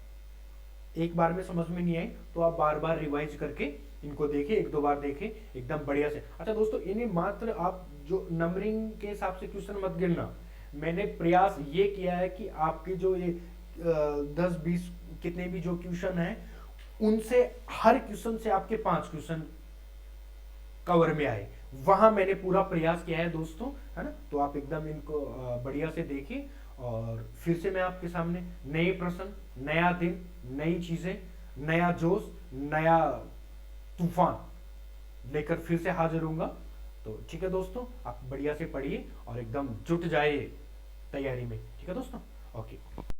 एक बार में समझ में नहीं आई तो आप बार बार रिवाइज करके इनको देखें, एक दो बार देखें एकदम बढ़िया से। अच्छा दोस्तों, इन्हें मात्र आप जो नंबरिंग के हिसाब से क्वेश्चन मत गिनना, मैंने प्रयास ये किया है कि आपके जो ये 10-20 कितने भी जो क्वेश्चन है उनसे हर क्वेश्चन से आपके 5 क्वेश्चन कवर में आए, वहां मैंने पूरा प्रयास किया है दोस्तों, है ना। तो आप एकदम इनको बढ़िया से देखिए, और फिर से मैं आपके सामने नए प्रश्न, नया दिन, नई चीजें, नया जोश, नया तूफान लेकर फिर से हाजिर होऊंगा। तो ठीक है दोस्तों, आप बढ़िया से पढ़िए और एकदम जुट जाइए तैयारी में। ठीक है दोस्तों, ओके।